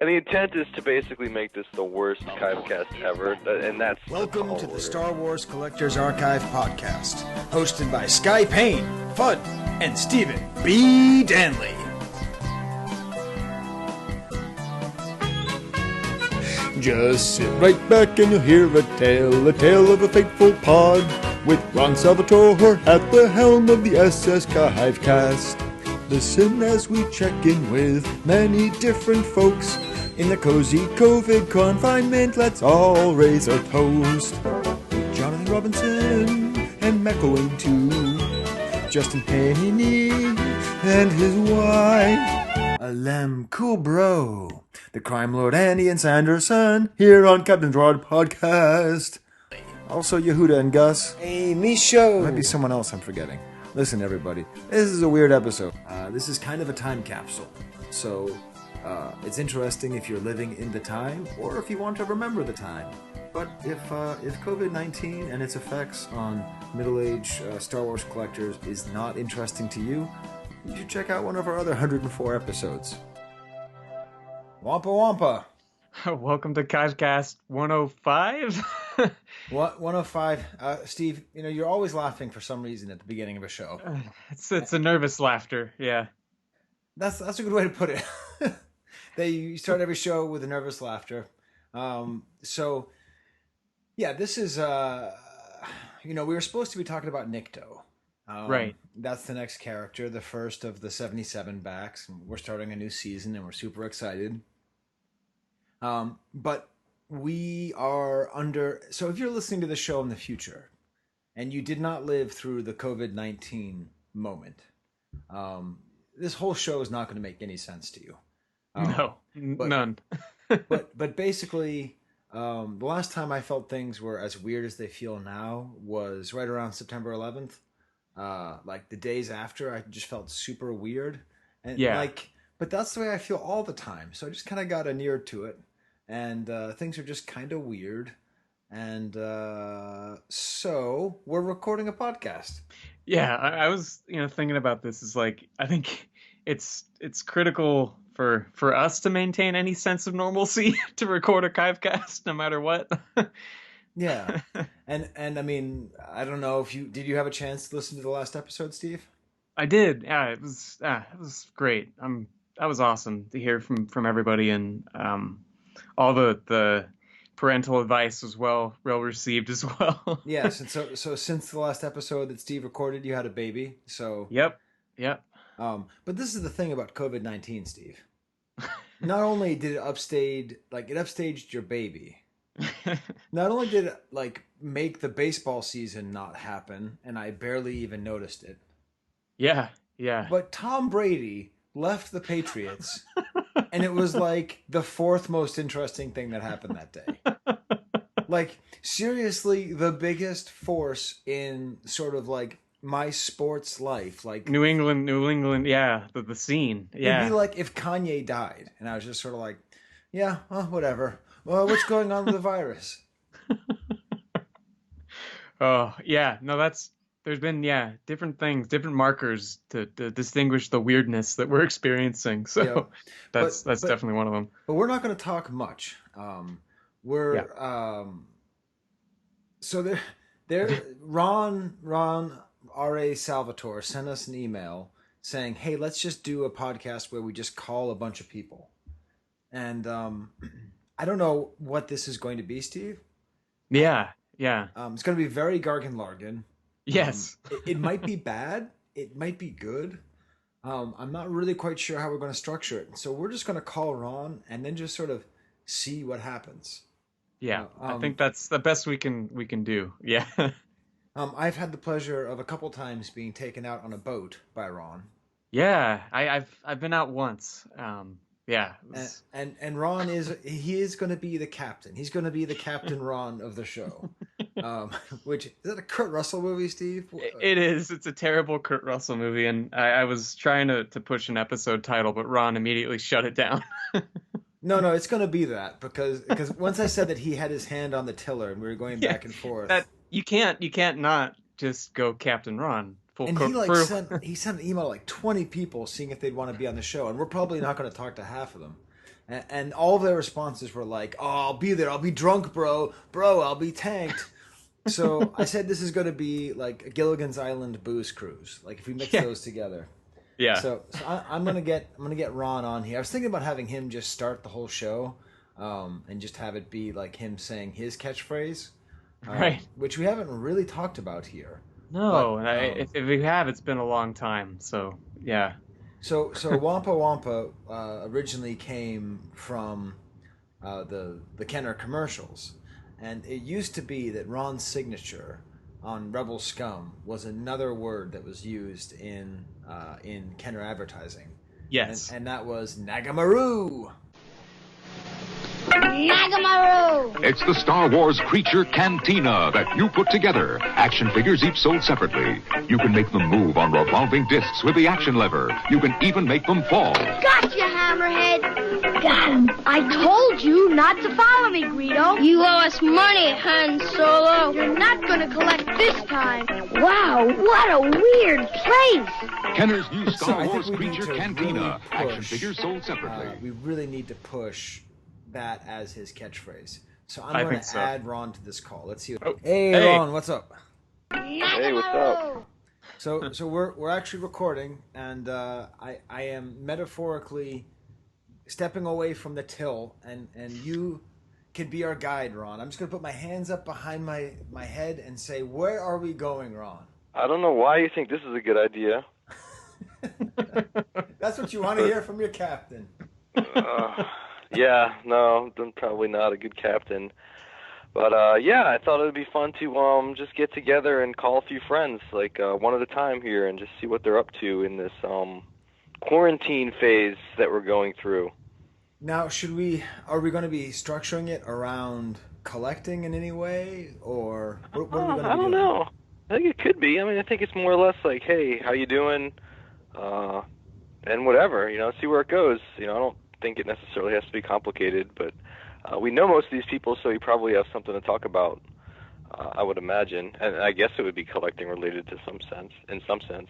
And the intent is to basically make this the worst Chive Cast ever, and that's Welcome to the Star Wars Collectors Archive podcast, hosted by Skye Payne, Fudd, and Stephen B. Danley. Just sit right back and you'll hear a tale of a fateful pod, with Ron Salvatore at the helm of the SWCA Cast. Listen as we check in with many different folks. In the cozy COVID confinement, let's all raise a toast. With Jonathan Robinson and McElwain too. Justin Haynie and his wife, a Lemkuhl bro. The Crimelord and Iain Sanderson here on Crimelord podcast. Also Yeuhuda and Gus. Hey, Misho. Might be someone else I'm forgetting. Listen, everybody, this is a weird episode. This is kind of a time capsule, so it's interesting if you're living in the time or if you want to remember the time. But if COVID-19 and its effects on middle-aged Star Wars collectors is not interesting to you, you should check out one of our other 104 episodes. Wampa Wampa. Welcome to Chive Cast 105. What 105? Steve, you're always laughing for some reason at the beginning of a show. It's a nervous laughter, yeah. That's a good way to put it. You start every show with a nervous laughter. So, yeah, this is, we were supposed to be talking about Nikto. Right. That's the next character, the first of the 77 backs. We're starting a new season and we're super excited. But we are so if you're listening to the show in the future and you did not live through the COVID-19 moment, this whole show is not going to make any sense to you. None. but basically, the last time I felt things were as weird as they feel now was right around September 11th. Like the days after, I just felt super weird. And but that's the way I feel all the time. So I just kind of got inured to it. And things are just kind of weird. And so we're recording a podcast. Yeah, I was thinking about this. Is like, I think it's critical for us to maintain any sense of normalcy to record a Chive Cast no matter what. Yeah. And I mean, I don't know if did you have a chance to listen to the last episode, Steve? I did. Yeah, it was great. That was awesome to hear from everybody, and all the parental advice was well received as well. Yes, and so since the last episode that Steve recorded, you had a baby. So Yep. But this is the thing about COVID-19, Steve. Not only did it upstaged your baby. Not only did it make the baseball season not happen, and I barely even noticed it. Yeah. But Tom Brady left the Patriots, and it was like the fourth most interesting thing that happened that day. Seriously, the biggest force in sort of my sports life, New England, yeah, the scene, yeah. It'd be like if Kanye died, and I was just sort of like, yeah, well, whatever. Well, what's going on with the virus? Oh, yeah, no, there's been, different things, different markers to distinguish the weirdness that we're experiencing. So that's definitely one of them. But we're not going to talk much. So Ron R.A. Salvatore sent us an email saying, hey, let's just do a podcast where we just call a bunch of people. And I don't know what this is going to be, Steve. Yeah. It's going to be very Gargan Largan. Yes. It might be bad. It might be good. I'm not really quite sure how we're going to structure it. So we're just going to call Ron and then just sort of see what happens. Yeah, I think that's the best we can do. Yeah. I've had the pleasure of a couple times being taken out on a boat by Ron. Yeah, I've been out once. Yeah. And Ron is going to be the captain. He's going to be the Captain Ron of the show. Which is that a Kurt Russell movie, Steve? It is. It's a terrible Kurt Russell movie, and I was trying to push an episode title, but Ron immediately shut it down. No, it's going to be that because once I said that he had his hand on the tiller and we were going back and forth. That you can't not just go Captain Ron. And he sent an email to 20 people seeing if they'd want to be on the show, and we're probably not going to talk to half of them. And all of their responses were like, "Oh, I'll be there. I'll be drunk, bro. Bro, I'll be tanked." So I said this is going to be like a Gilligan's Island booze cruise. Like if we mix those together. Yeah. So I'm gonna get Ron on here. I was thinking about having him just start the whole show, and just have it be like him saying his catchphrase, right? Which we haven't really talked about here. No, but, if we have, it's been a long time. So yeah. So Wampa Wampa originally came from the Kenner commercials, and it used to be that Ron's signature on Rebel Scum was another word that was used in Kenner advertising. Yes, and that was Nagamaroo. Nagamaru! It's the Star Wars creature Cantina that you put together. Action figures each sold separately. You can make them move on revolving discs with the action lever. You can even make them fall. Gotcha, Hammerhead! Got him. I told you not to follow me, Greedo. You owe us money, Han Solo. You're not gonna collect this time. Wow, what a weird place. Kenner's new Star So Wars we need creature to Cantina. really Action push, figures sold separately. We really need to push that as his catchphrase. So I'm I going think to so. add Ron to this call. Let's see. Oh, Hey, hey. Ron, what's up? Hey, what's up? So we're actually recording, and I am metaphorically stepping away from the till, and you can be our guide, Ron. I'm just going to put my hands up behind my head and say, where are we going, Ron? I don't know why you think this is a good idea. That's what you want to hear from your captain. Yeah, no, I'm probably not a good captain. But, yeah, I thought it would be fun to just get together and call a few friends, like one at a time here, and just see what they're up to in this quarantine phase that we're going through. Now, are we going to be structuring it around collecting in any way, or what are we going to be doing? I don't know. I think it could be. I mean, I think it's more or less like, hey, how you doing? And whatever, see where it goes. I don't think it necessarily has to be complicated, but we know most of these people, so you probably have something to talk about, I would imagine. And I guess it would be collecting related to in some sense.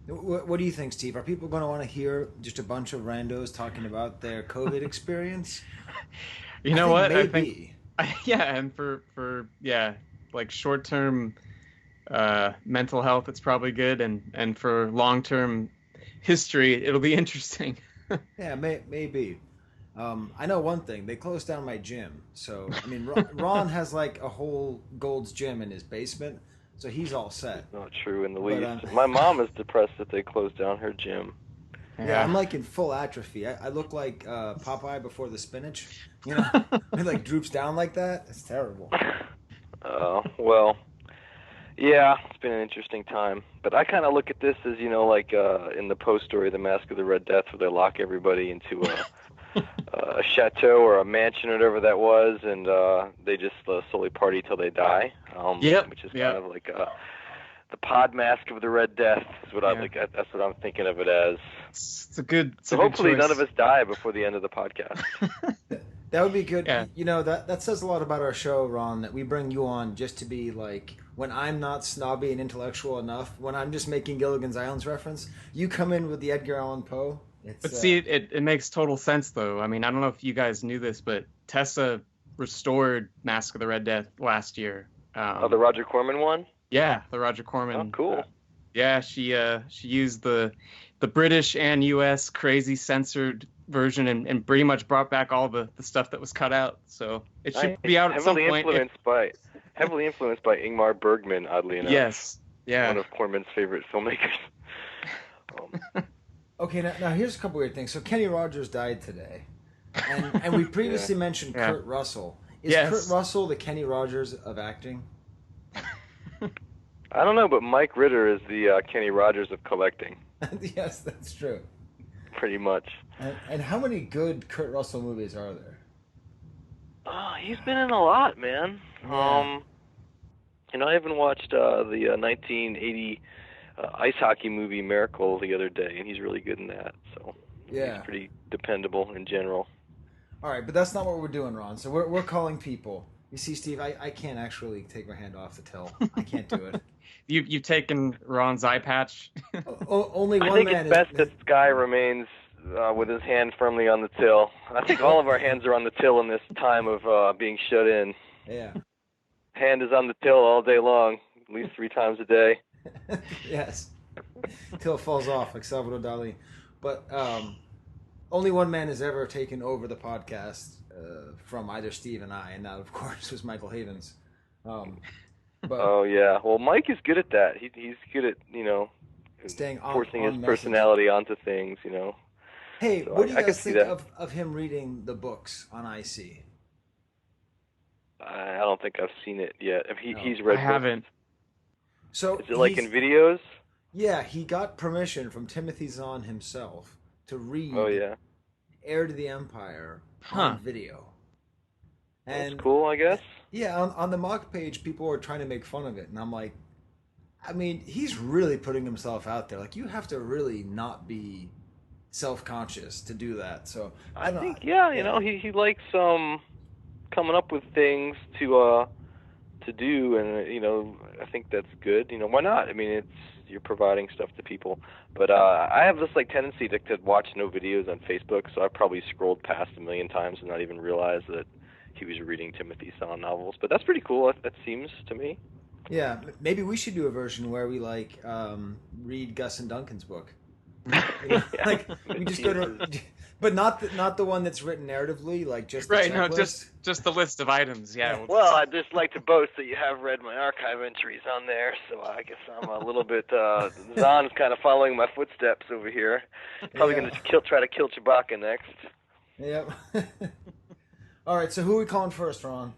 What do you think, Steve? Are people going to want to hear just a bunch of randos talking about their COVID experience? You know what? Maybe. I think, yeah, and for like short-term mental health, it's probably good, and for long-term history, it'll be interesting. Yeah, maybe. I know one thing. They closed down my gym. So, I mean, Ron has like a whole Gold's Gym in his basement, so he's all set. Not true in the least. But, my mom is depressed that they closed down her gym. Yeah, I'm like in full atrophy. I look like Popeye before the spinach. It like droops down like that. It's terrible. Well, yeah, it's been an interesting time. But I kind of look at this as, like in the Poe story, The Mask of the Red Death, where they lock everybody into a chateau or a mansion or whatever that was, and they just slowly party till they die. Which is kind of like the Podmasque of the Red Death is what I like. That's what I'm thinking of it as. It's a good. So hopefully none of us die before the end of the podcast. That would be good. Yeah. That says a lot about our show, Ron, that we bring you on just to be like, when I'm not snobby and intellectual enough, when I'm just making Gilligan's Island's reference, you come in with the Edgar Allan Poe. But see, it makes total sense, though. I mean, I don't know if you guys knew this, but Tessa restored Mask of the Red Death last year. The Roger Corman one? Yeah, the Roger Corman. Oh, cool. Yeah, she used the British and U.S. crazy censored version and pretty much brought back all the stuff that was cut out. So it should be out at some point. Heavily influenced by Ingmar Bergman, oddly enough. Yes. Yeah. One of Corman's favorite filmmakers. Okay, now here's a couple weird things. So Kenny Rogers died today, and we previously mentioned Kurt Russell. Is Kurt Russell the Kenny Rogers of acting? I don't know, but Mike Ritter is the Kenny Rogers of collecting. Yes, that's true. Pretty much. And how many good Kurt Russell movies are there? Oh, he's been in a lot, man. Yeah. I even watched the 1980 ice hockey movie Miracle the other day, and he's really good in that. So he's pretty dependable in general. All right, but that's not what we're doing, Ron. So we're calling people. You see, Steve, I can't actually take my hand off the till. I can't do it. You've taken Ron's eye patch. Only one I think man. it's best that Skye remains with his hand firmly on the till. I think all of our hands are on the till in this time of being shut in. Yeah. Hand is on the till all day long, at least 3 times a day. Yes. Till it falls off, like Salvador Dali. But only one man has ever taken over the podcast from either Steve and I, and that, of course, was Michael Havens. But oh, yeah. Well, Mike is good at that. He's good at, staying forcing on his message. personality onto things, Hey, So what do you I can guys see think that. of him reading the books on IC? I don't think I've seen it yet. No, He's read I books. haven't. So Is it like in videos? Yeah, he got permission from Timothy Zahn himself to read Oh, yeah. Heir to the Empire Huh. on video. That's And cool, I guess. yeah, on the mock page, people were trying to make fun of it, and I'm like, I mean, he's really putting himself out there. Like, you have to really not be self-conscious to do that. So I think, he likes coming up with things to do, and I think that's good. Why not? I mean, you're providing stuff to people. But I have this tendency to watch no videos on Facebook, so I probably scrolled past a million times and not even realize that he was reading Timothy Zahn novels. But that's pretty cool. That seems to me. yeah, maybe we should do a version where we read Gus and Duncan's book. We just go to, but not the one that's written narratively, just the Right, no, checklist. just the list of items. Yeah. Well, I'd just like to boast that you have read my archive entries on there, so I guess I'm a little bit, Zahn's kind of following my footsteps over here. Probably Yeah. going to try to kill Chewbacca next. Yep. All right, so who are we calling first, Ron?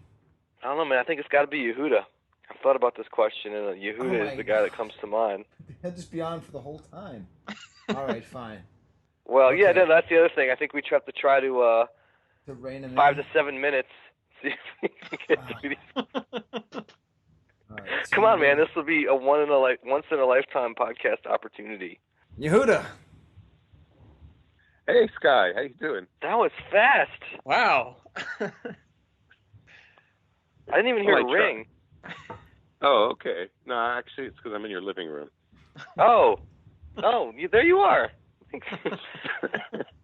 I don't know, man. I think it's got to be Yeuhuda. I've thought about this question, and Yeuhuda is the guy that comes to mind. He'll just be on for the whole time. All right, fine. Well, yeah, Okay. no, that's the other thing. I think we have to try to To rein him 5 in. to 7 minutes. See if we can get through these. All right, so Come on, man. This will be a once in a lifetime podcast opportunity. Yehuda. Hey, Skye, how you doing? That was fast. Wow. I didn't even hear I a ring. Oh, okay. No, actually, it's because I'm in your living room. Oh, there you are.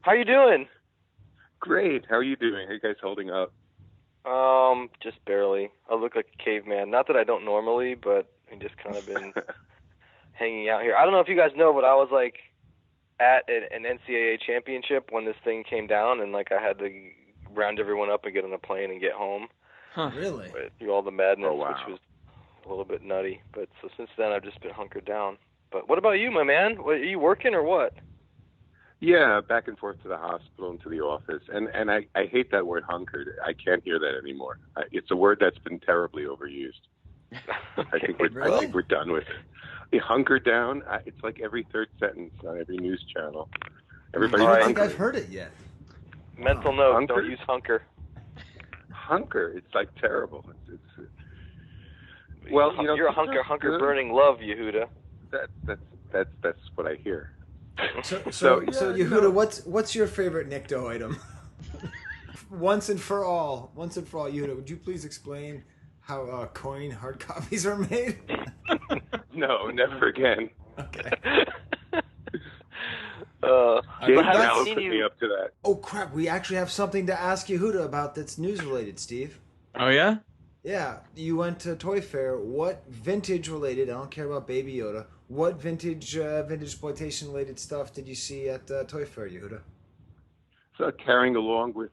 How you doing? Great. How are you doing? How you guys holding up? Just barely. I look like a caveman. Not that I don't normally, but I just kind of been hanging out here. I don't know if you guys know, but I was at an NCAA championship when this thing came down, and I had to round everyone up and get on a plane and get home. Huh. Really? Through all the madness, Oh, wow. which was a little bit nutty. But so since then, I've just been hunkered down. But what about you, my man? Are you working or what? Yeah, back and forth to the hospital and to the office. And I hate that word hunkered. I can't hear that anymore. It's a word that's been terribly overused. I think we're done with it. You hunker down, it's like every third sentence on every news channel. Everybody's I don't think hunkering. I've heard it yet. Mental note: Hunker? don't use hunker. Hunker, it's terrible. It's well, you're a hunker burning love, Yeuhuda. That's what I hear. So yeah, Yehuda, what's your favorite Nikto item? Once and for all, Yehuda, would you please explain how coin hard copies are made? No, never again. Okay. James haven't Allen seen put you- me up to that. Oh crap! We actually have something to ask Yehuda about that's news related, Steve. Oh yeah. Yeah, you went to Toy Fair. What vintage related? I don't care about Baby Yoda. What vintage exploitation related stuff did you see at Toy Fair, Yehuda? So carrying along with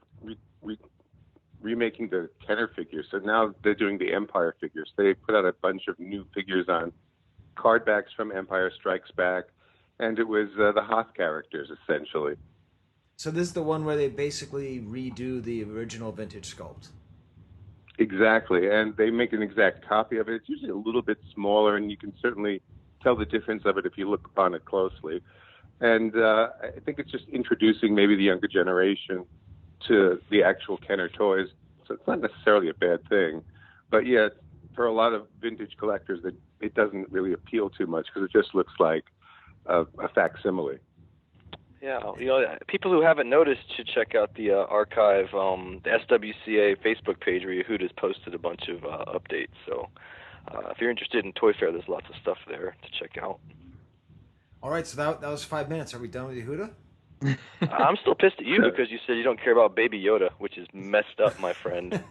remaking the Kenner figures. So now they're doing the Empire figures. They put out a bunch of new figures on card backs from Empire Strikes Back, and it was the Hoth characters essentially. So this is the one where they basically redo the original vintage sculpt. Exactly, and they make an exact copy of it. It's usually a little bit smaller, and you can certainly tell the difference of it if you look upon it closely. And I think it's just introducing maybe the younger generation to the actual Kenner toys. So it's not necessarily a bad thing. But yeah, for a lot of vintage collectors, it doesn't really appeal too much because it just looks like a facsimile. Yeah, people who haven't noticed should check out the archive, the SWCA Facebook page where Yehuda's posted a bunch of updates. So if you're interested in Toy Fair, there's lots of stuff there to check out. All right, so that was 5 minutes. Are we done with Yehuda? I'm still pissed at you because you said you don't care about Baby Yoda, which is messed up, my friend.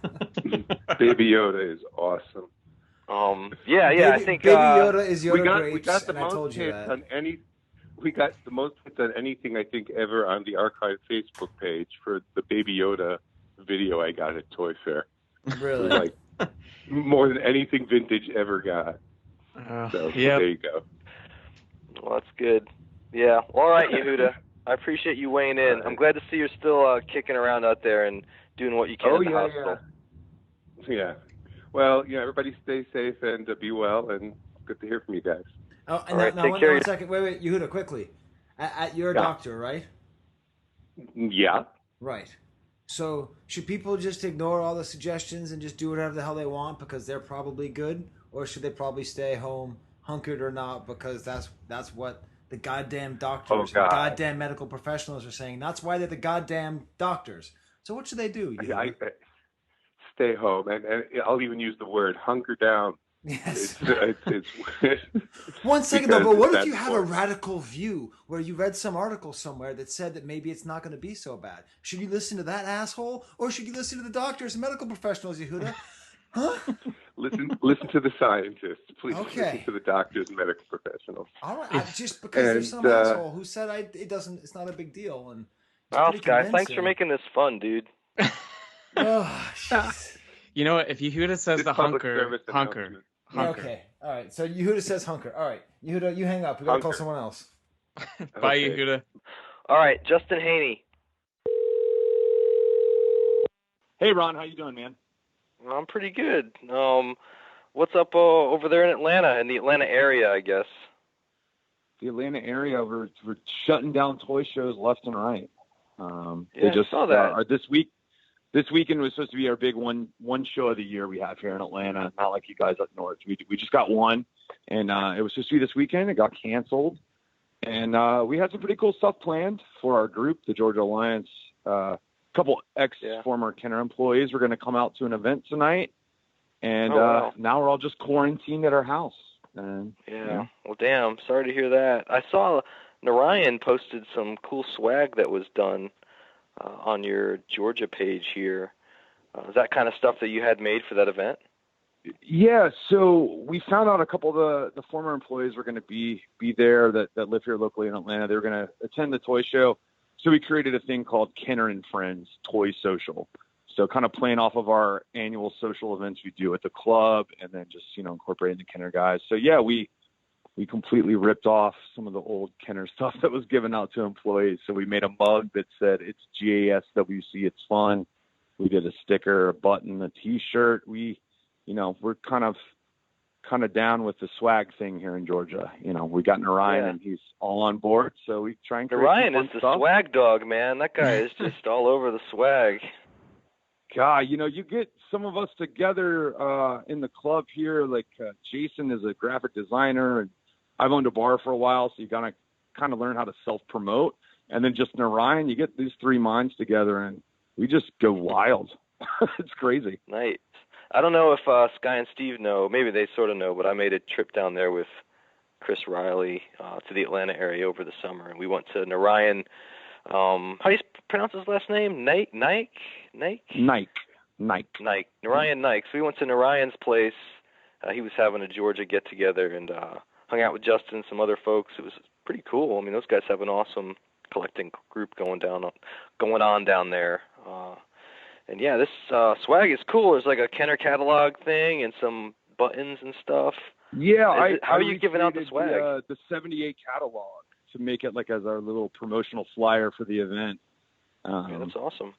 Baby Yoda is awesome. I think Baby Yoda is Yoda we grapes, got the and I told most you hits that. on any. We got the most hits on anything I think ever on the archive Facebook page for the Baby Yoda video I got at Toy Fair. Really? It was like more than anything vintage ever got. So there you go. Well, that's good. Yeah. All right, Yeuhuda. I appreciate you weighing in. Right. I'm glad to see you're still kicking around out there and doing what you can at the hospital. Yeah. Well, everybody stay safe and be well, and good to hear from you guys. Oh, and now one second. Wait, Yeuhuda, quickly. At your doctor, right? Yeah. Right. So should people just ignore all the suggestions and just do whatever the hell they want because they're probably good? Or should they probably stay home, hunkered or not, because that's what the goddamn doctors, goddamn medical professionals are saying. That's why they're the goddamn doctors. So what should they do? I stay home, and I'll even use the word hunker down. Yes. It's 1 second though, but what if you have a radical view where you read some article somewhere that said that maybe it's not going to be so bad? Should you listen to that asshole, or should you listen to the doctors and medical professionals, Yeuhuda? Huh? Listen to the scientists, please. Okay. Listen to the doctors and medical professionals. All right, just because there's some asshole who said it's not a big deal, and well, Skye, thanks for making this fun, dude. Oh, you know what? If Yeuhuda says the hunker. Okay, all right. So Yeuhuda says hunker. All right, Yeuhuda, you hang up. We gotta call someone else. Bye, Yeuhuda. All right, Justin Haynie. Hey, Ron, how you doing, man? I'm pretty good. What's up over there in Atlanta, in the Atlanta area, I guess? The Atlanta area, we're shutting down toy shows left and right. They just saw that. This weekend was supposed to be our big one show of the year we have here in Atlanta. Not like you guys up north. We just got one, and it was supposed to be this weekend. It got canceled, and we had some pretty cool stuff planned for our group, the Georgia Alliance. A couple former Kenner employees were going to come out to an event tonight, and now we're all just quarantined at our house. And, well, damn. Sorry to hear that. I saw Narayan posted some cool swag that was done on your Georgia page here. Is that kind of stuff that you had made for that event? Yeah, so we found out a couple of the former employees were going to be there that live here locally in Atlanta. They were going to attend the toy show. So we created a thing called Kenner and Friends Toy Social. So kind of playing off of our annual social events we do at the club, and then just, incorporating the Kenner guys. So yeah, we completely ripped off some of the old Kenner stuff that was given out to employees. So we made a mug that said it's GASWC, it's fun. We did a sticker, a button, a T-shirt. We're kind of down with the swag thing here in Georgia. We got Narayan and he's all on board. So we try and create Narayan is the swag dog, man. That guy is just all over the swag. God, you get some of us together in the club here. Like Jason is a graphic designer, and I've owned a bar for a while, so you gotta kind of learn how to self-promote. And then just Narayan, you get these three minds together, and we just go wild. It's crazy. Nice. I don't know if Skye and Steve know. Maybe they sort of know, but I made a trip down there with Chris Reihle to the Atlanta area over the summer, and we went to Narayan. How do you pronounce his last name? Nike. Narayan Nike. So we went to Narayan's place. He was having a Georgia get-together and hung out with Justin and some other folks. It was pretty cool. I mean, those guys have an awesome collecting group going on down there. And yeah, this swag is cool. There's like a Kenner catalog thing and some buttons and stuff. Yeah, how are you giving out the swag? The 78 catalog to make it like as our little promotional flyer for the event. Yeah, that's awesome.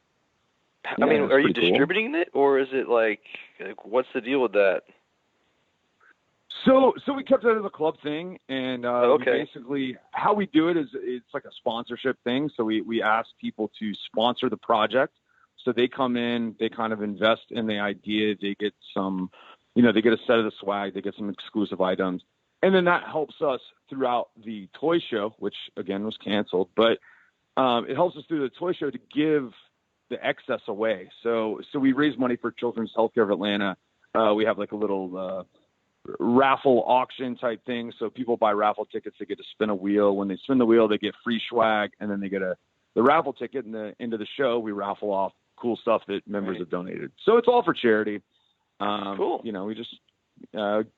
I mean, are you distributing it, or is it like what's the deal with that? So we kept it as a club thing, and basically how we do it is it's like a sponsorship thing. So we ask people to sponsor the project. So they come in, they kind of invest in the idea. They get some, they get a set of the swag. They get some exclusive items. And then that helps us throughout the toy show, which, again, was canceled. But it helps us through the toy show to give the excess away. So we raise money for Children's Healthcare of Atlanta. We have like a little raffle auction type thing. So people buy raffle tickets. They get to spin a wheel. When they spin the wheel, they get free swag, and then they get a the raffle ticket and the end of the show, we raffle off cool stuff that members have donated. So it's all for charity. Cool. You know, we just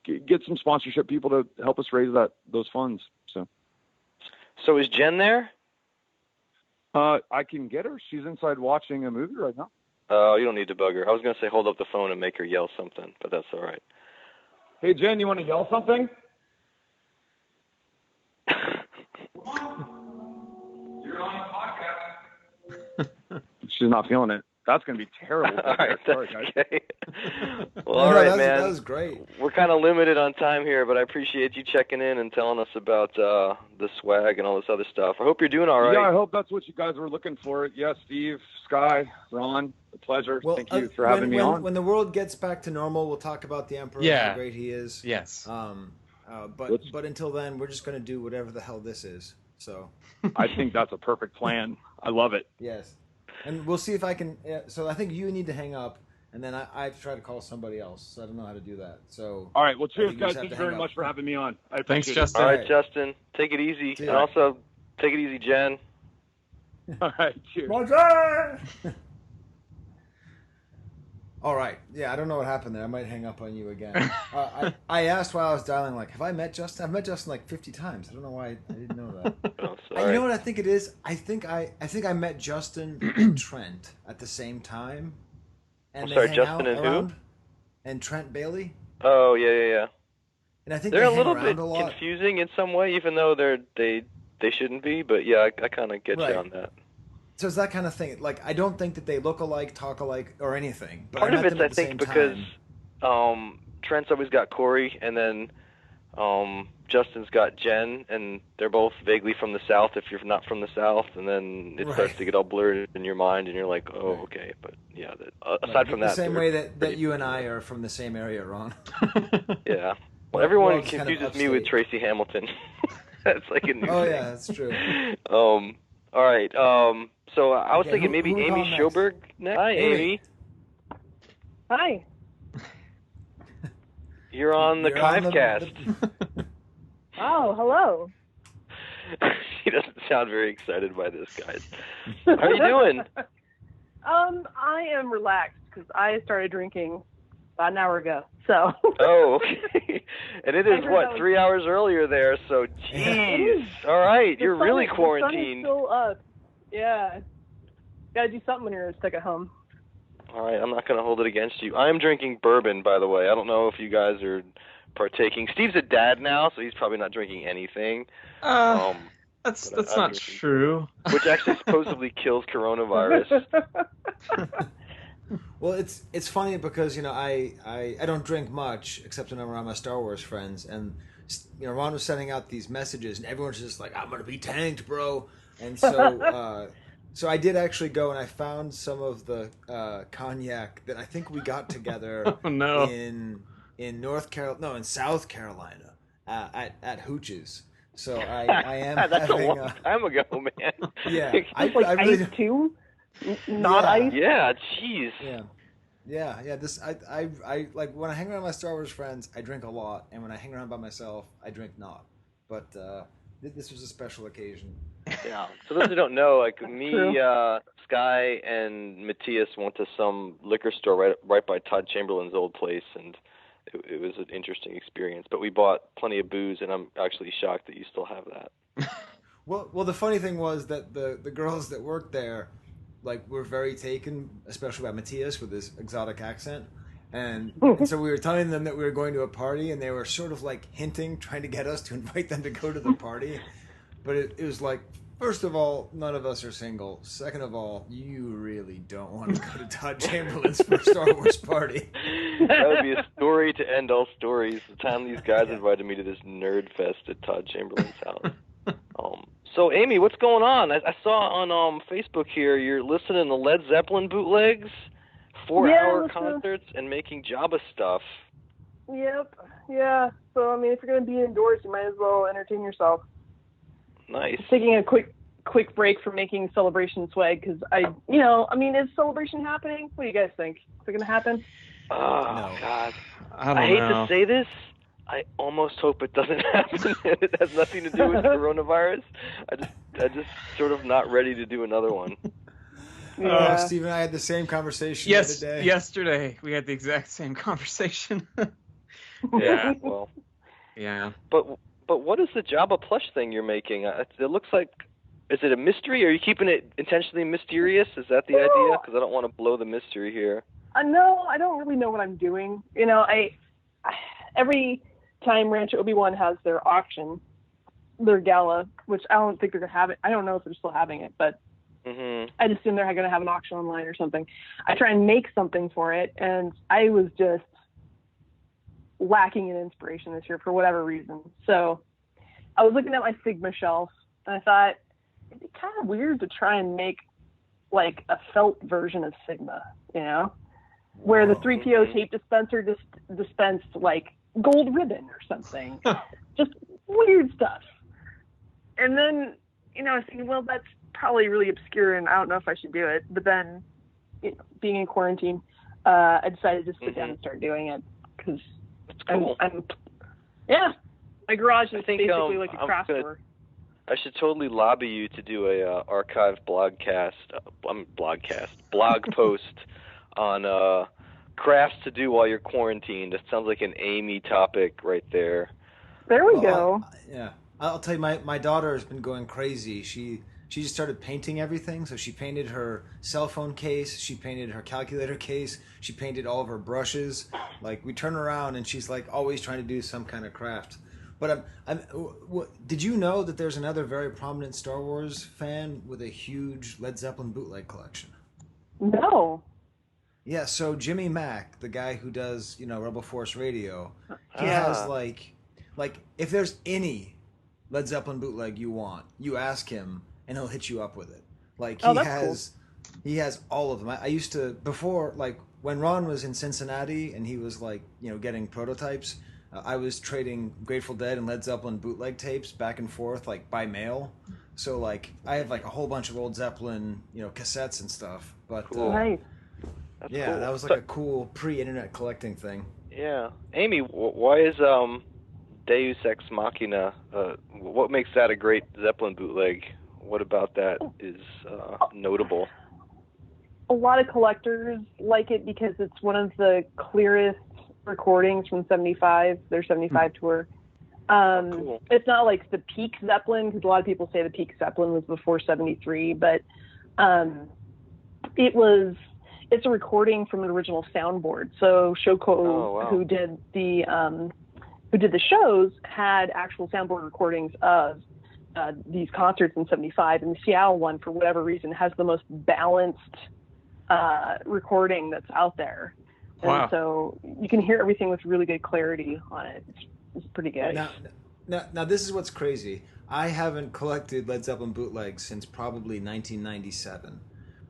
get some sponsorship people to help us raise those funds. So is Jen there? I can get her. She's inside watching a movie right now. Oh, you don't need to bug her. I was going to say hold up the phone and make her yell something, but that's all right. Hey, Jen, you want to yell something? You're on the podcast. She's not feeling it. That's going to be terrible. All right, sorry, guys. Okay. Well, all right, man. That was great. We're kind of limited on time here, but I appreciate you checking in and telling us about the swag and all this other stuff. I hope you're doing all right. Yeah, I hope that's what you guys were looking for. Yeah, Steve, Skye, Ron, a pleasure. Well, thank you for having me on. When the world gets back to normal, we'll talk about the Emperor, how great he is. Yes. But until then, we're just going to do whatever the hell this is. So I think that's a perfect plan. I love it. Yes. And we'll see if I can. So I think you need to hang up, and then I have to try to call somebody else. So I don't know how to do that. So all right. Well, cheers, guys. Thank you very much for having me on. Thanks, Justin. All right, Justin. Take it easy, and also take it easy, Jen. All right. Cheers. Roger! All right. Yeah, I don't know what happened there. I might hang up on you again. I asked while I was dialing, like, have I met Justin? I've met Justin like 50 times. I don't know why I didn't know that. Oh, sorry. You know what I think it is? I think I met Justin and Trent at the same time. And I'm sorry, Justin and who? And Trent Bailey. Oh, yeah. And I think they're a little bit confusing in some way, even though they shouldn't be. But yeah, I kind of get you on that. So it's that kind of thing. Like, I don't think that they look alike, talk alike, or anything. But part of it's, I think, because Trent's always got Corey, and then Justin's got Jen, and they're both vaguely from the South if you're not from the South, and then it starts to get all blurred in your mind, and you're like, oh, okay. But, yeah, aside from that... The same way that you and I are from the same area, Ron. Yeah. Well, everyone confuses me with Tracy Hamilton. That's like a new thing. Oh, yeah, that's true. All right. So I was thinking maybe Amy Sjoberg next. Hi, Amy. Hi. You're on the Chive Cast. Oh, hello. She doesn't sound very excited by this, guys. How are you doing? I am relaxed because I started drinking about an hour ago. So. Oh, okay. And it is, 3 hours earlier there, so jeez. All right, you're really quarantined. The sun is still up. Yeah. Gotta do something when you're stuck at home. All right, I'm not going to hold it against you. I'm drinking bourbon, by the way. I don't know if you guys are partaking. Steve's a dad now, so he's probably not drinking anything. That's not true. Which actually supposedly kills coronavirus. Well, it's funny because, you know, I don't drink much except when I'm around my Star Wars friends, and, you know, Ron was sending out these messages, and everyone's just like, I'm going to be tanked, bro. And so so I did actually go and I found some of the cognac that I think we got together in South Carolina at Hooch's. So I am that's having a long time ago, man. Yeah, I really ice too, not ice. Yeah, jeez. Yeah. This I like when I hang around my Star Wars friends, I drink a lot, and when I hang around by myself, I drink not. But this was a special occasion. Yeah. So those who don't know, like me, Skye, and Matthias went to some liquor store right by Todd Chamberlain's old place, and it was an interesting experience. But we bought plenty of booze, and I'm actually shocked that you still have that. Well, the funny thing was that the girls that worked there, like, were very taken, especially by Matthias with his exotic accent. And so we were telling them that we were going to a party, and they were sort of like hinting, trying to get us to invite them to go to the party. But it was like, first of all, none of us are single. Second of all, you really don't want to go to Todd Chamberlain's for a Star Wars party. That would be a story to end all stories. The time these guys invited me to this nerd fest at Todd Chamberlain's house. So, Amy, what's going on? I saw on Facebook here you're listening to Led Zeppelin bootlegs, 4-hour concerts, and making Jabba stuff. Yep. Yeah. So, I mean, if you're going to be indoors, you might as well entertain yourself. Nice. Taking a quick break from making Celebration swag because is Celebration happening? What do you guys think? Is it going to happen? Oh, No. God. I don't hate know. to say this, I almost hope it doesn't happen. It has nothing to do with coronavirus. I just sort of not ready to do another one. Yeah, Steve and I had the same conversation the other day. Yesterday we had the exact same conversation. Yeah, well. Yeah. But what is the Jabba plush thing you're making? It looks like, is it a mystery? Are you keeping it intentionally mysterious? Is that the idea? Because I don't want to blow the mystery here. No, I don't really know what I'm doing. You know, every time Rancho Obi-Wan has their auction, their gala, which I don't think they're going to have it. I don't know if they're still having it, but I'd assume they're going to have an auction online or something. I try and make something for it, and I was just lacking in inspiration this year for whatever reason. So I was looking at my Sigma shelf, and I thought it'd be kind of weird to try and make like a felt version of Sigma, you know, where the 3PO tape dispenser just dispensed like gold ribbon or something. Just weird stuff. And then, you know, I was thinking, well, that's probably really obscure and I don't know if I should do it. But then, you know, being in quarantine, I decided to sit down and start doing it because cool. Yeah, my garage is basically like a craft store. I should totally lobby you to do a archived blog post on crafts to do while you're quarantined. That sounds like an Amy topic right there. There we go. Yeah, I'll tell you, my daughter has been going crazy. She just started painting everything. So she painted her cell phone case. She painted her calculator case. She painted all of her brushes. Like, we turn around and she's like always trying to do some kind of craft. But did you know that there's another very prominent Star Wars fan with a huge Led Zeppelin bootleg collection? No. Yeah, so Jimmy Mack, the guy who does, you know, Rebel Force Radio, he has like if there's any Led Zeppelin bootleg you want, you ask him and he'll hit you up with it. Like he has all of them. I used to, before, like when Ron was in Cincinnati and he was like, you know, getting prototypes, I was trading Grateful Dead and Led Zeppelin bootleg tapes back and forth, like by mail. So like I have like a whole bunch of old Zeppelin, you know, cassettes and stuff. But cool. Nice. That's yeah, cool. that was like a cool pre-internet collecting thing. Yeah, Amy, why is Deus Ex Machina? What makes that a great Zeppelin bootleg? What about that is notable? A lot of collectors like it because it's one of the clearest recordings from 75, their 75 tour. Cool. It's not like the peak Zeppelin, because a lot of people say the peak Zeppelin was before 73, but it's a recording from an original soundboard. So Shoko, who did the shows, had actual soundboard recordings of these concerts in 75, and the Seattle one, for whatever reason, has the most balanced recording that's out there. And so you can hear everything with really good clarity on it. It's pretty good. Now this is what's crazy. I haven't collected Led Zeppelin bootlegs since probably 1997,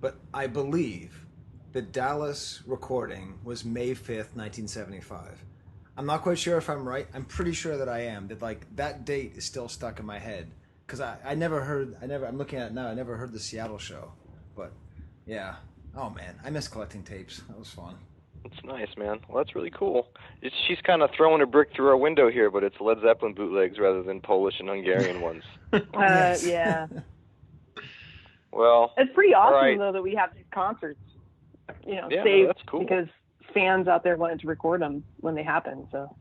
but I believe the Dallas recording was May 5th, 1975. I'm not quite sure if I'm right. I'm pretty sure that I am. That like that date is still stuck in my head because I'm looking at it now. I never heard the Seattle show, but yeah. Oh man, I miss collecting tapes. That was fun. It's nice, man. Well, that's really cool. She's kind of throwing a brick through our window here, but it's Led Zeppelin bootlegs rather than Polish and Hungarian ones. Yeah. Well, it's pretty awesome though that we have these concerts, you know, saved that's cool. because fans out there wanted to record them when they happen. So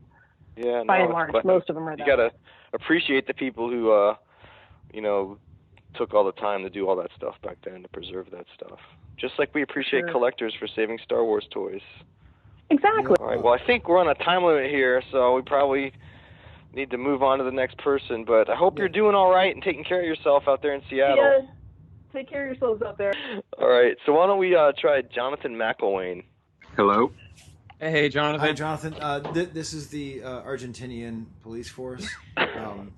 by and large, most of them are that. You gotta appreciate the people who, you know, took all the time to do all that stuff back then to preserve that stuff. Just like we appreciate collectors for saving Star Wars toys. Exactly. All right. Well, I think we're on a time limit here, so we probably need to move on to the next person. But I hope you're doing all right and taking care of yourself out there in Seattle. Yeah. Take care of yourselves out there. All right. So why don't we try Jonathan McElwain? Hello. Hey, Jonathan. Hi, Jonathan. This is the Argentinian police force.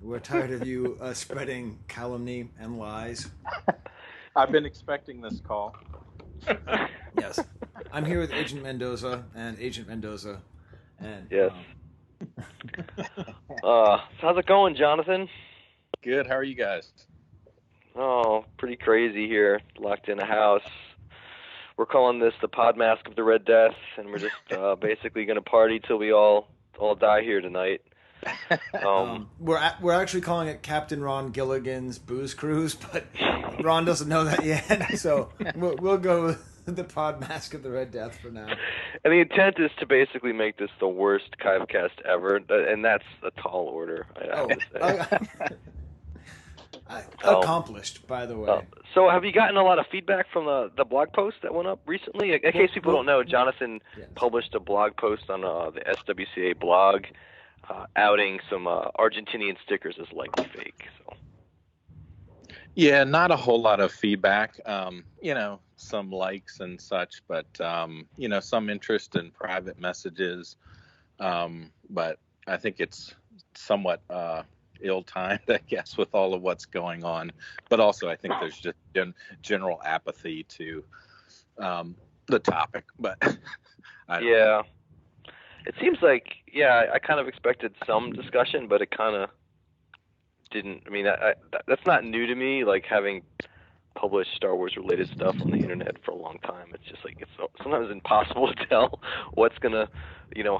We're tired of you spreading calumny and lies. I've been expecting this call. Yes. I'm here with Agent Mendoza. And yes. How's it going, Jonathan? Good. How are you guys? Oh, pretty crazy here, locked in a house. We're calling this the Podmasque of the Red Death, and we're just basically going to party till we all die here tonight. We're actually calling it Captain Ron Gilligan's Booze Cruise, but Ron doesn't know that yet, so we'll go with the Podmasque of the Red Death for now. And the intent is to basically make this the worst Chive Cast ever, and that's a tall order, I have to say. Accomplished, by the way. So have you gotten a lot of feedback from the blog post that went up recently? In case people don't know, Jonathan published a blog post on the SWCA blog outing some Argentinian stickers as likely fake. So. Yeah, not a whole lot of feedback. Some likes and such, but some interest in private messages. But I think it's somewhat ill-timed, I guess, with all of what's going on. But also, I think there's just general apathy to the topic. But I don't know. It seems like, I kind of expected some discussion, but it kind of didn't. I mean, that's not new to me, like having published Star Wars related stuff on the internet for a long time. It's just like, it's sometimes impossible to tell what's going to,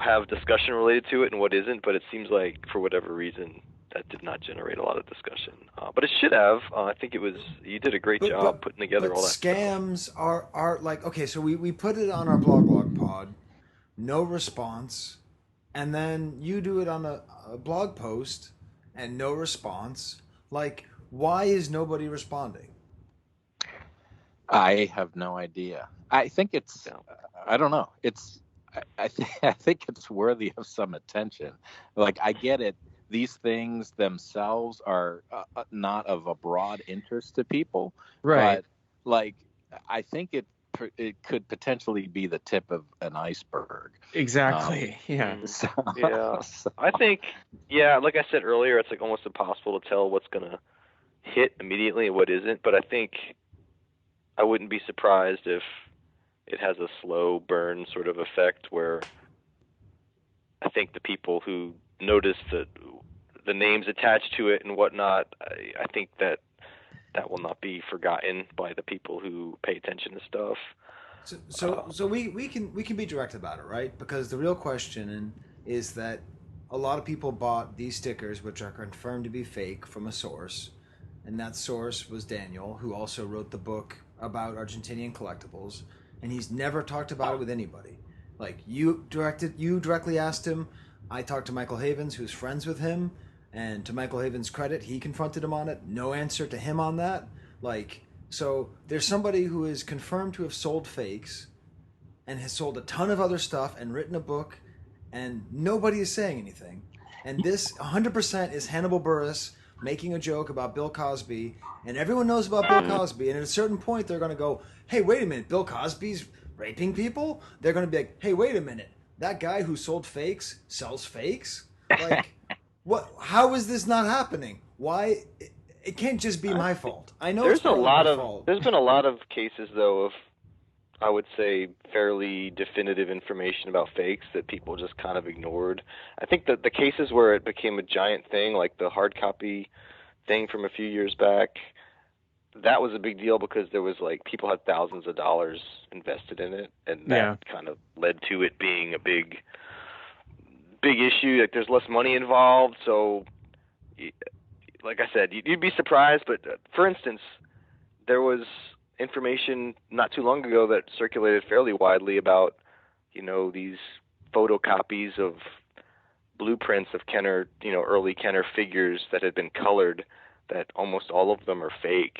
have discussion related to it and what isn't, but it seems like for whatever reason that did not generate a lot of discussion. But it should have. I think you did a great job putting together all that scams stuff. are like, okay, so we put it on our blog pod, no response, and then you do it on a blog post and no response. Like, why is nobody responding? I have no idea. I think it's, I don't know. I think it's worthy of some attention. Like, I get it. These things themselves are not of a broad interest to people. Right. But, like, I think it could potentially be the tip of an iceberg. Exactly. I think, like I said earlier, it's like almost impossible to tell what's going to hit immediately and what isn't. But I think I wouldn't be surprised if it has a slow burn sort of effect where I think the people who notice the names attached to it and whatnot, I think that will not be forgotten by the people who pay attention to stuff. So we can be direct about it, right? Because the real question is that a lot of people bought these stickers, which are confirmed to be fake, from a source, and that source was Daniel, who also wrote the book about Argentinian collectibles, and he's never talked about it with anybody. Like, you directly asked him. I talked to Michael Havens, who's friends with him, and to Michael Havens' credit, he confronted him on it. No answer to him on that. Like, so there's somebody who is confirmed to have sold fakes and has sold a ton of other stuff and written a book, and nobody is saying anything. And this 100% is Hannibal Buress making a joke about Bill Cosby, and everyone knows about Bill Cosby, and at a certain point they're going to go, hey, wait a minute, Bill Cosby's raping people? They're going to be like, hey, wait a minute, that guy who sold fakes sells fakes? Like, what? How is this not happening? Why? It can't just be my fault. I know there's been a lot of cases, though, of, I would say, fairly definitive information about fakes that people just kind of ignored. I think that the cases where it became a giant thing, like the hard copy thing from a few years back, that was a big deal because there was, like, people had thousands of dollars invested in it, and that kind of led to it being a big issue. Like, there's less money involved, so, like I said, you'd be surprised. But for instance, there was information not too long ago that circulated fairly widely about, these photocopies of blueprints of Kenner, early Kenner figures that had been colored, that almost all of them are fake.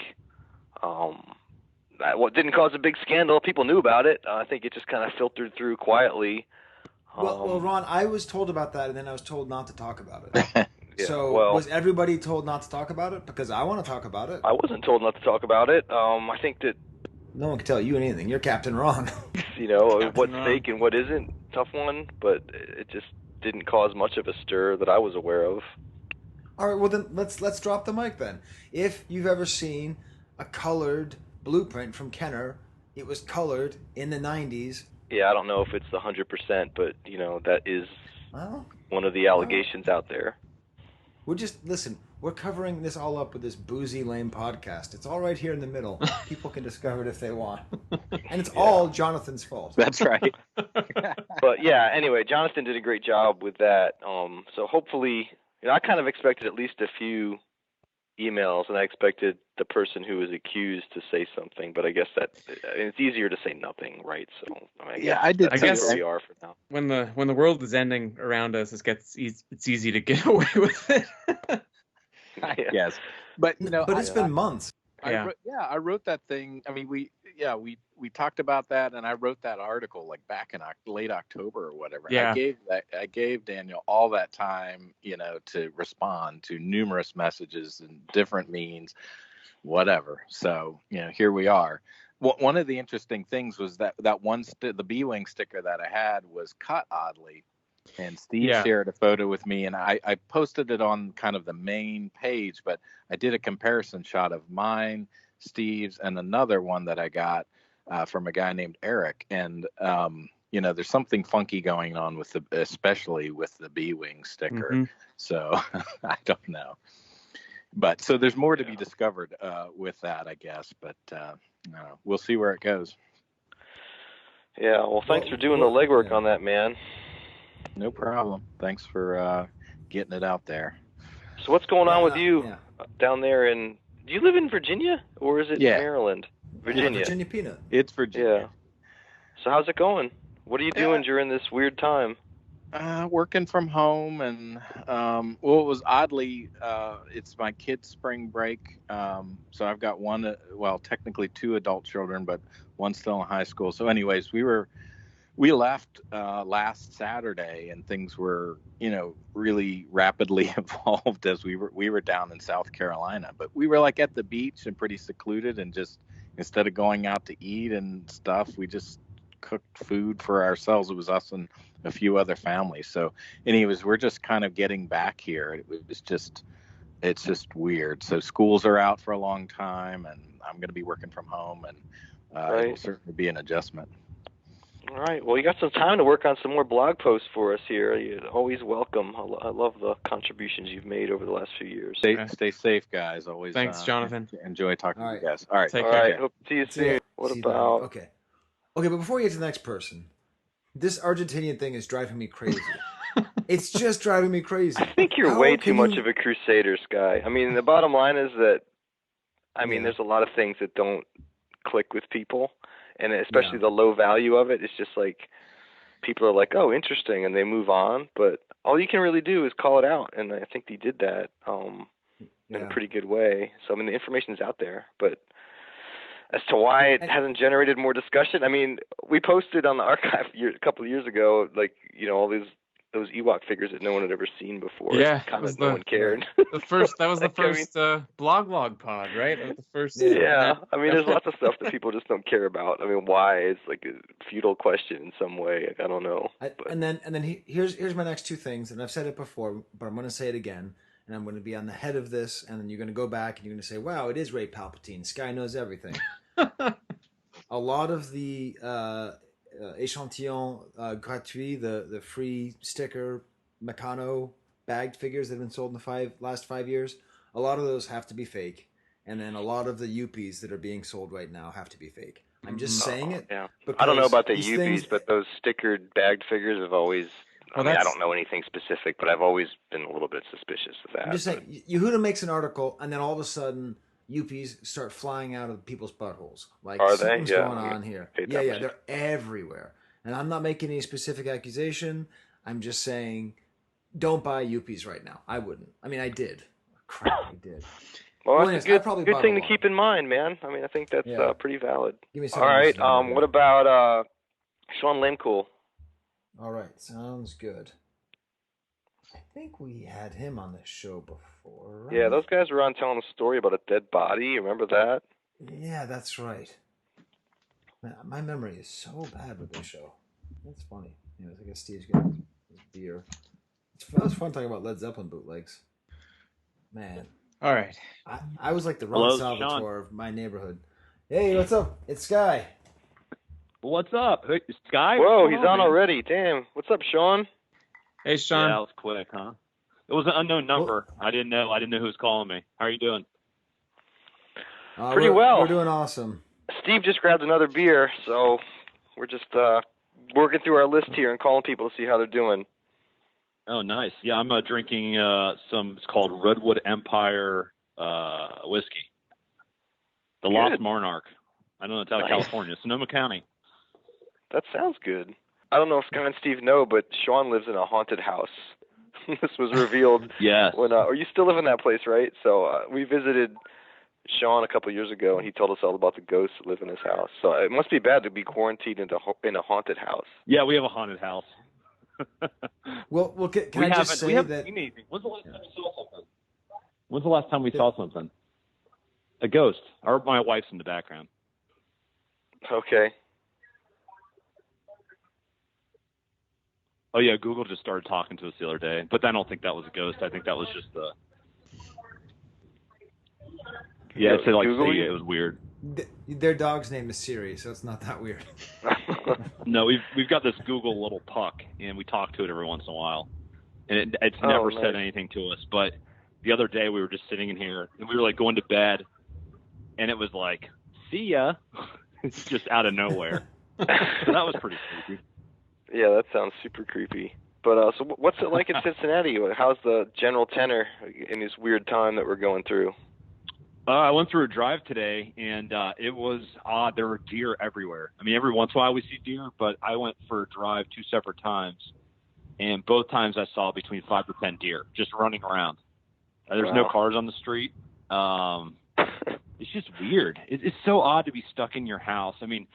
What didn't cause a big scandal. People knew about it. I think it just kind of filtered through quietly. Well, Ron, I was told about that, and then I was told not to talk about it. Was everybody told not to talk about it? Because I want to talk about it. I wasn't told not to talk about it. I think that no one can tell you anything. You're Captain Ron. What's fake and what isn't, tough one. But it just didn't cause much of a stir that I was aware of. All right, well then let's drop the mic then. If you've ever seen a colored blueprint from Kenner, it was colored in the 90s. Yeah, I don't know if it's 100%, but that is one of the allegations out there. We're covering this all up with this boozy, lame podcast. It's all right here in the middle. People can discover it if they want. And it's all Jonathan's fault. That's right. But yeah, anyway, Jonathan did a great job with that. So hopefully, I kind of expected at least a few emails, and I expected the person who was accused to say something, but I guess it's easier to say nothing, right? So I guess where we are for now. When the world is ending around us, it's easy to get away with it. Yes, but it's been months. I wrote that thing. I mean, we talked about that, and I wrote that article like back in late October or whatever. Yeah. I gave Daniel all that time, to respond to numerous messages and different means, whatever. So here we are. One of the interesting things was that one the B-wing sticker that I had was cut oddly. And Steve shared a photo with me, and I posted it on kind of the main page, but I did a comparison shot of mine, Steve's, and another one that I got from a guy named Eric. And, there's something funky going on especially with the B-wing sticker. Mm-hmm. So I don't know. But so there's more to be discovered with that, I guess. But we'll see where it goes. Yeah, well, thanks for doing the legwork on that, man. No problem. Thanks for getting it out there. So what's going on with you down there do you live in Virginia or is it Maryland? Virginia. Virginia Peanut. It's Virginia. Yeah. So how's it going? What are you doing during this weird time? Working from home and, it was oddly, it's my kid's spring break. So I've got technically 2 adult children, but one still in high school. So anyways, we left last Saturday, and things were, really rapidly evolved as we were down in South Carolina. But we were like at the beach and pretty secluded, and just instead of going out to eat and stuff, we just cooked food for ourselves. It was us and a few other families. So anyways, we're just kind of getting back here. It's just weird. So schools are out for a long time, and I'm going to be working from home, and it'll certainly be an adjustment. All right. Well, you got some time to work on some more blog posts for us here. You're always welcome. I love the contributions you've made over the last few years. Stay safe, guys. Always. Thanks, Jonathan. Enjoy talking to you guys. All right. Take care. Hope to see you soon. What about? Okay, but before we get to the next person, this Argentinian thing is driving me crazy. It's just driving me crazy. I think you're way too much of a crusader, Skye. I mean, the bottom line is that, there's a lot of things that don't click with people. And especially the low value of it, it's just like people are like, oh, interesting, and they move on. But all you can really do is call it out, and I think he did that in a pretty good way. So, the information's out there. But as to why it hasn't generated more discussion, we posted on the archive a couple of years ago, all those Ewok figures that no one had ever seen before. Yeah, no one cared. That was the first blog pod, right? The first. Yeah, there's lots of stuff that people just don't care about. Why? It's like a futile question in some way. I don't know. And then here's my next 2 things, and I've said it before, but I'm going to say it again, and I'm going to be on the head of this, and then you're going to go back and you're going to say, "Wow, it is Ray Palpatine. Skye knows everything." A lot of the échantillon gratuit, the free sticker Meccano bagged figures that have been sold in the last 5 years, a lot of those have to be fake, and then a lot of the Yuppies that are being sold right now have to be fake. I'm just saying it. Yeah. I don't know about the Yuppies, but those stickered bagged figures have always. I don't know anything specific, but I've always been a little bit suspicious of that. I'm just saying, Yeuhuda makes an article, and then all of a sudden, Yuppies start flying out of people's buttholes. Like, are something's they? going on here. Yeah, they're everywhere. And I'm not making any specific accusation. I'm just saying, don't buy Yuppies right now. I wouldn't. I did. Crap, I did. Well, that's a good thing to keep in mind, man. I think that's pretty valid. Give me some. All right. What about Sean Lemkuhl? All right. Sounds good. I think we had him on this show before, right? Yeah, those guys were on telling a story about a dead body. Remember that? Yeah, that's right. Man, my memory is so bad with this show. That's funny. Anyways, I guess Steve's getting his beer. It was fun talking about Led Zeppelin bootlegs. Man. All right. I was like the Ron Salvatore of my neighborhood. Hey, what's up? It's Skye. What's up? Hey, Skye? Whoa, he's on already. Damn. What's up, Sean? Hey, Sean. Yeah, that was quick, huh? It was an unknown number. I didn't know who was calling me. How are you doing? Pretty well. We're doing awesome. Steve just grabbed another beer, so we're just working through our list here and calling people to see how they're doing. Oh, nice. Yeah, I'm drinking it's called Redwood Empire whiskey. The Lost Monarch. I don't know, it's out of California, Sonoma County. That sounds good. I don't know if Skye and Steve know, but Sean lives in a haunted house. This was revealed. Yes. When, or you still live in that place, right? So we visited Sean a couple of years ago, and he told us all about the ghosts that live in his house. So it must be bad to be quarantined in a haunted house. Yeah, we have a haunted house. Well, can I just say that? When's the last time we saw something? When's the last time we saw something? A ghost. My wife's in the background. Okay. Oh, yeah, Google just started talking to us the other day, but I don't think that was a ghost. I think that was just the... Yeah, it said like see, it was weird. Their dog's name is Siri, so it's not that weird. No, we've got this Google little puck, and we talk to it every once in a while. And it's never said anything to us, but the other day we were just sitting in here, and we were like going to bed, and it was like, see ya. It's just out of nowhere. So that was pretty creepy. Yeah, that sounds super creepy. But so what's it like in Cincinnati? How's the general tenor in this weird time that we're going through? I went through a drive today, and it was odd. There were deer everywhere. I mean, every once in a while we see deer, but I went for a drive 2 separate times, and both times I saw between 5 to 10 deer just running around. There's no cars on the street. It's just weird. It's so odd to be stuck in your house. I mean,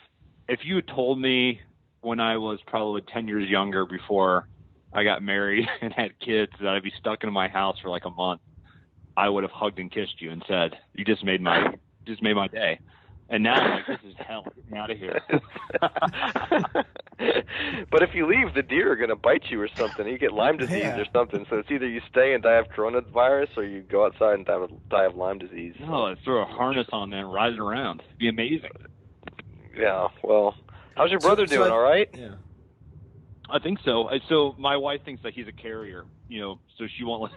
if you had told me when I was probably 10 years younger before I got married and had kids that I'd be stuck in my house for like a month, I would have hugged and kissed you and said, "You just made my day." And now I'm like, this is hell. Get me out of here. But if you leave, the deer are going to bite you or something. You get Lyme disease or something. So it's either you stay and die of coronavirus, or you go outside and die of Lyme disease. No, throw a harness on there and ride it around. It'd be amazing. Yeah. Well, how's your brother doing? All right? Yeah. I think so. So my wife thinks that he's a carrier, so she won't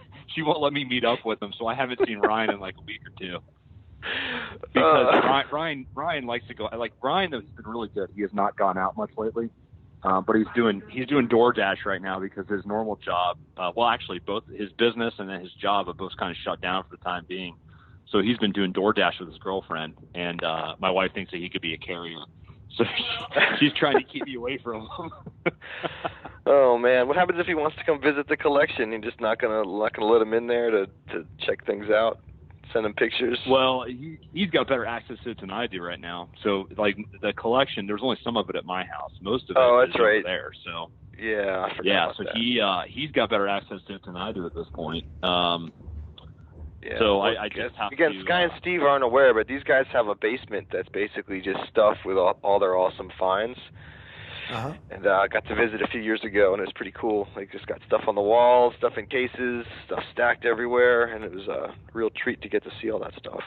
let me meet up with him. So I haven't seen Ryan in like a week or two. Because Ryan likes to go. Ryan has been really good. He has not gone out much lately, but he's doing DoorDash right now because his normal job, actually both his business and then his job are both kind of shut down for the time being. So he's been doing DoorDash with his girlfriend, and my wife thinks that he could be a carrier. So she's trying to keep me away from him. Oh man, what happens if he wants to come visit the collection? You're just not gonna let him in there to check things out, send him pictures? Well, he's got better access to it than I do right now. So like the collection, there's only some of it at my house. Most of it is over there. So yeah, I forgot about that. He's got better access to it than I do at this point. Yeah, so I just have again, to... Skye and Steve aren't aware, but these guys have a basement that's basically just stuff with all their awesome finds. Uh-huh. And I got to visit a few years ago, and it was pretty cool. They just got stuff on the walls, stuff in cases, stuff stacked everywhere, and it was a real treat to get to see all that stuff.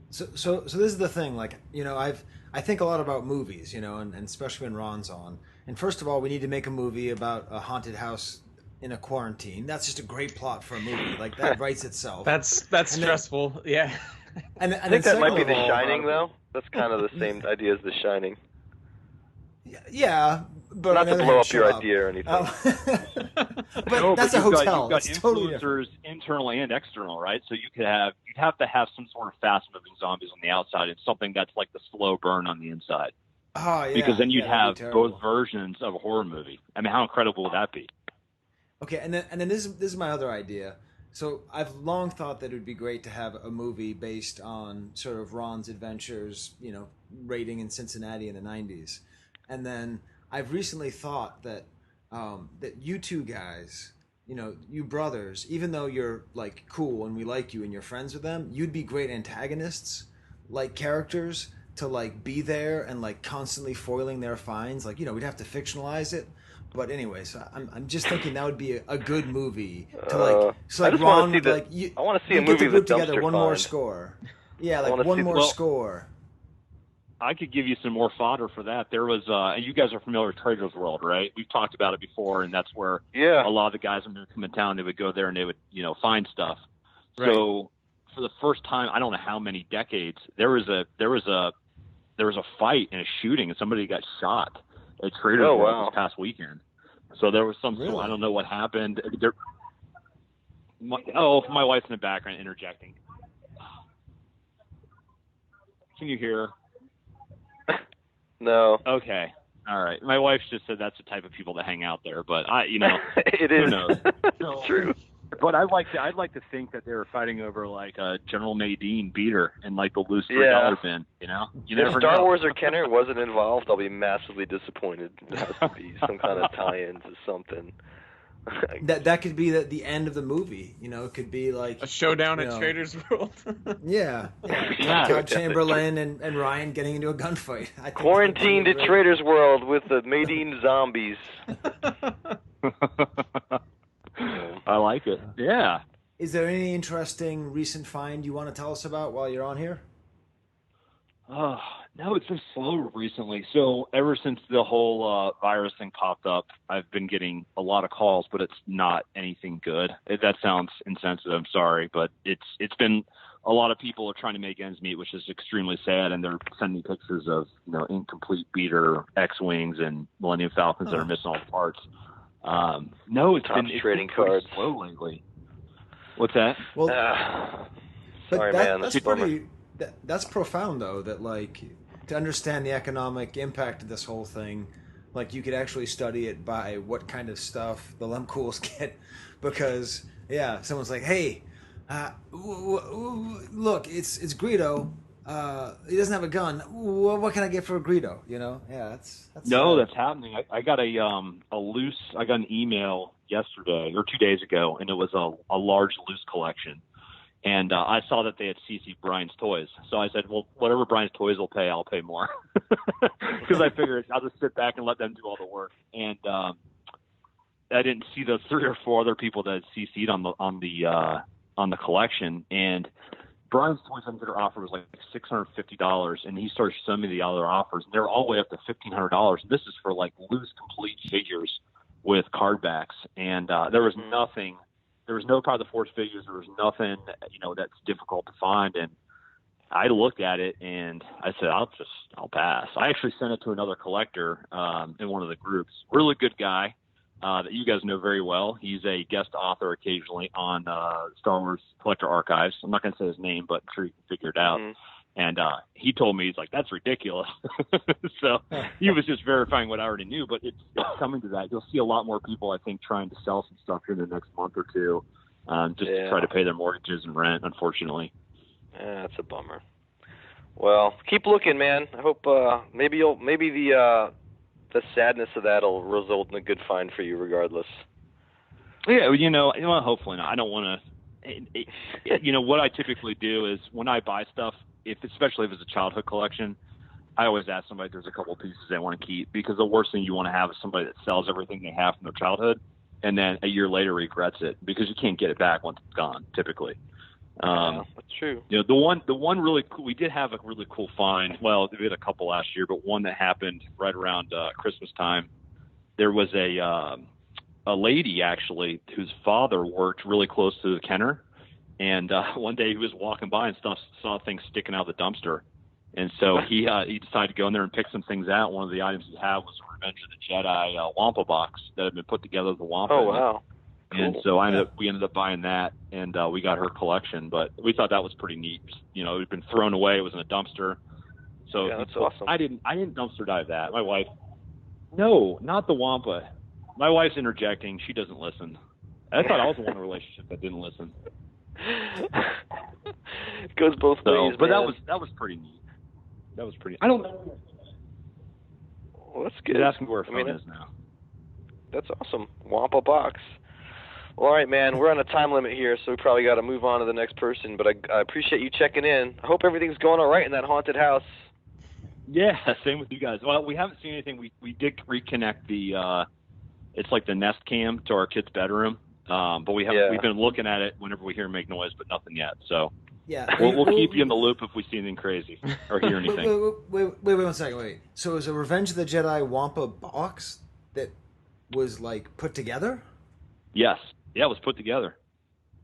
So this is the thing. Like, I think a lot about movies, and especially when Ron's on. And first of all, we need to make a movie about a haunted house in a quarantine. That's just a great plot for a movie. Like, that writes itself. That's stressful. Yeah. And I think that might be The Shining, though. That's kind of the same idea as The Shining. Yeah, but not to blow up your idea or anything. But that's a hotel. You've got it's influencers, totally internal and external, right? So you'd have to have some sort of fast-moving zombies on the outside and something that's like the slow burn on the inside. Oh, yeah. Because then you'd have both versions of a horror movie. I mean, how incredible would that be? Okay, and then this is my other idea. So I've long thought that it would be great to have a movie based on sort of Ron's adventures, raiding in Cincinnati in the 90s. And then I've recently thought that that you two guys, you brothers, even though you're like cool and we like you and you're friends with them, you'd be great antagonists, like characters to like be there and like constantly foiling their finds. Like, we'd have to fictionalize it. But anyway, so I'm just thinking that would be a good movie to like. So like Ron would like. I want to see a movie with together. One find. more score. Yeah, like one more score. I could give you some more fodder for that. There was, and you guys are familiar with Trader's World, right? We've talked about it before, and that's where a lot of the guys when they would come in town, they would go there and they would, find stuff. Right. So for the first time, I don't know how many decades, there was a fight and a shooting, and somebody got shot. at Trader's Oh, World wow. this past weekend. So there was some, Really? I don't know what happened. My wife's in the background interjecting. Can you hear her? No. Okay. All right. My wife just said that's the type of people that hang out there, but It who is. knows? It's true. But I'd like to think that they were fighting over like a General Madine beater and like the loose $3 Yeah. bin. You know, you If never Star know. Wars or Kenner wasn't involved, I'll be massively disappointed. It has to be some kind of tie-in to something. That could be the end of the movie. You know, it could be like A showdown you at know, Trader's World. Yeah. Yeah. Todd Chamberlain and Ryan getting into a gunfight. I think Quarantined that'd at be Trader's World with the Madine zombies. I like it. Yeah. Is there any interesting recent find you want to tell us about while you're on here? No, it's been slow recently. So ever since the whole virus thing popped up, I've been getting a lot of calls, but it's not anything good. That sounds insensitive. I'm sorry, but it's been a lot of people are trying to make ends meet, which is extremely sad. And they're sending pictures of incomplete beater X-wings and Millennium Falcons that are missing all the parts. No, it's been trading pretty cards. slow lately. What's that? Well, sorry, man. That's That's a bummer. pretty. That's profound, though. That like to understand the economic impact of this whole thing, like you could actually study it by what kind of stuff the Lemkuhls get, because someone's like, hey, look, it's Greedo. He doesn't have a gun. What can I get for Greedo? That's That's happening. I got I got an email yesterday or 2 days ago, and it was a large loose collection. And I saw that they had CC'd Brian's Toys. So I said, well, whatever Brian's Toys will pay, I'll pay more. Because I figured I'll just sit back and let them do all the work. And I didn't see those 3 or 4 other people that had CC'd on the collection. And Brian's Toys, I think their offer was like $650, and he started showing me the other offers, and they were all the way up to $1,500. This is for like loose, complete figures with card backs, and there was nothing. There was no part of the Force figures. There was nothing, that's difficult to find. And I looked at it and I said, I'll pass. I actually sent it to another collector in one of the groups. Really good guy that you guys know very well. He's a guest author occasionally on Star Wars Collector Archives. I'm not going to say his name, but I'm sure you can figure it out. Mm-hmm. And he told me, he's like, that's ridiculous. So he was just verifying what I already knew, but it's coming to that. You'll see a lot more people, I think, trying to sell some stuff here in the next month or two, to try to pay their mortgages and rent, unfortunately. Yeah, that's a bummer. Well, keep looking, man. I hope maybe the sadness of that will result in a good find for you regardless. Yeah, hopefully not. I don't want to. What I typically do is when I buy stuff, especially if it's a childhood collection, I always ask somebody if there's a couple of pieces they want to keep, because the worst thing you want to have is somebody that sells everything they have from their childhood and then a year later regrets it, because you can't get it back once it's gone, typically. That's true. The one really cool, we did have a really cool find. Well, we had a couple last year, but one that happened right around Christmas time. There was a lady actually whose father worked really close to the Kenner. And one day he was walking by and saw things sticking out of the dumpster. And so he decided to go in there and pick some things out. One of the items he had was a Revenge of the Jedi Wampa box that had been put together with the Wampa. Oh, wow. Cool. And so we ended up buying that, and we got her collection. But we thought that was pretty neat. It had been thrown away. It was in a dumpster. So that's awesome. I didn't dumpster dive that. My wife, no, not the Wampa. My wife's interjecting. She doesn't listen. I thought I was the one in a relationship that didn't listen. It goes both ways, but man. that was pretty neat. That was pretty. I don't know. Well, that's good. You're asking where her phone is now. That's awesome. Wampa box. Well, all right, man. We're on a time limit here, so we probably got to move on to the next person. But I appreciate you checking in. I hope everything's going all right in that haunted house. Yeah, same with you guys. Well, we haven't seen anything. We did reconnect the. It's like the Nest Cam to our kid's bedroom. But we've been looking at it whenever we hear him make noise, but nothing yet. So we'll keep you in the loop if we see anything crazy or hear anything. Wait 1 second. Wait. So it was a Revenge of the Jedi Wampa box that was like put together? Yes. Yeah, it was put together.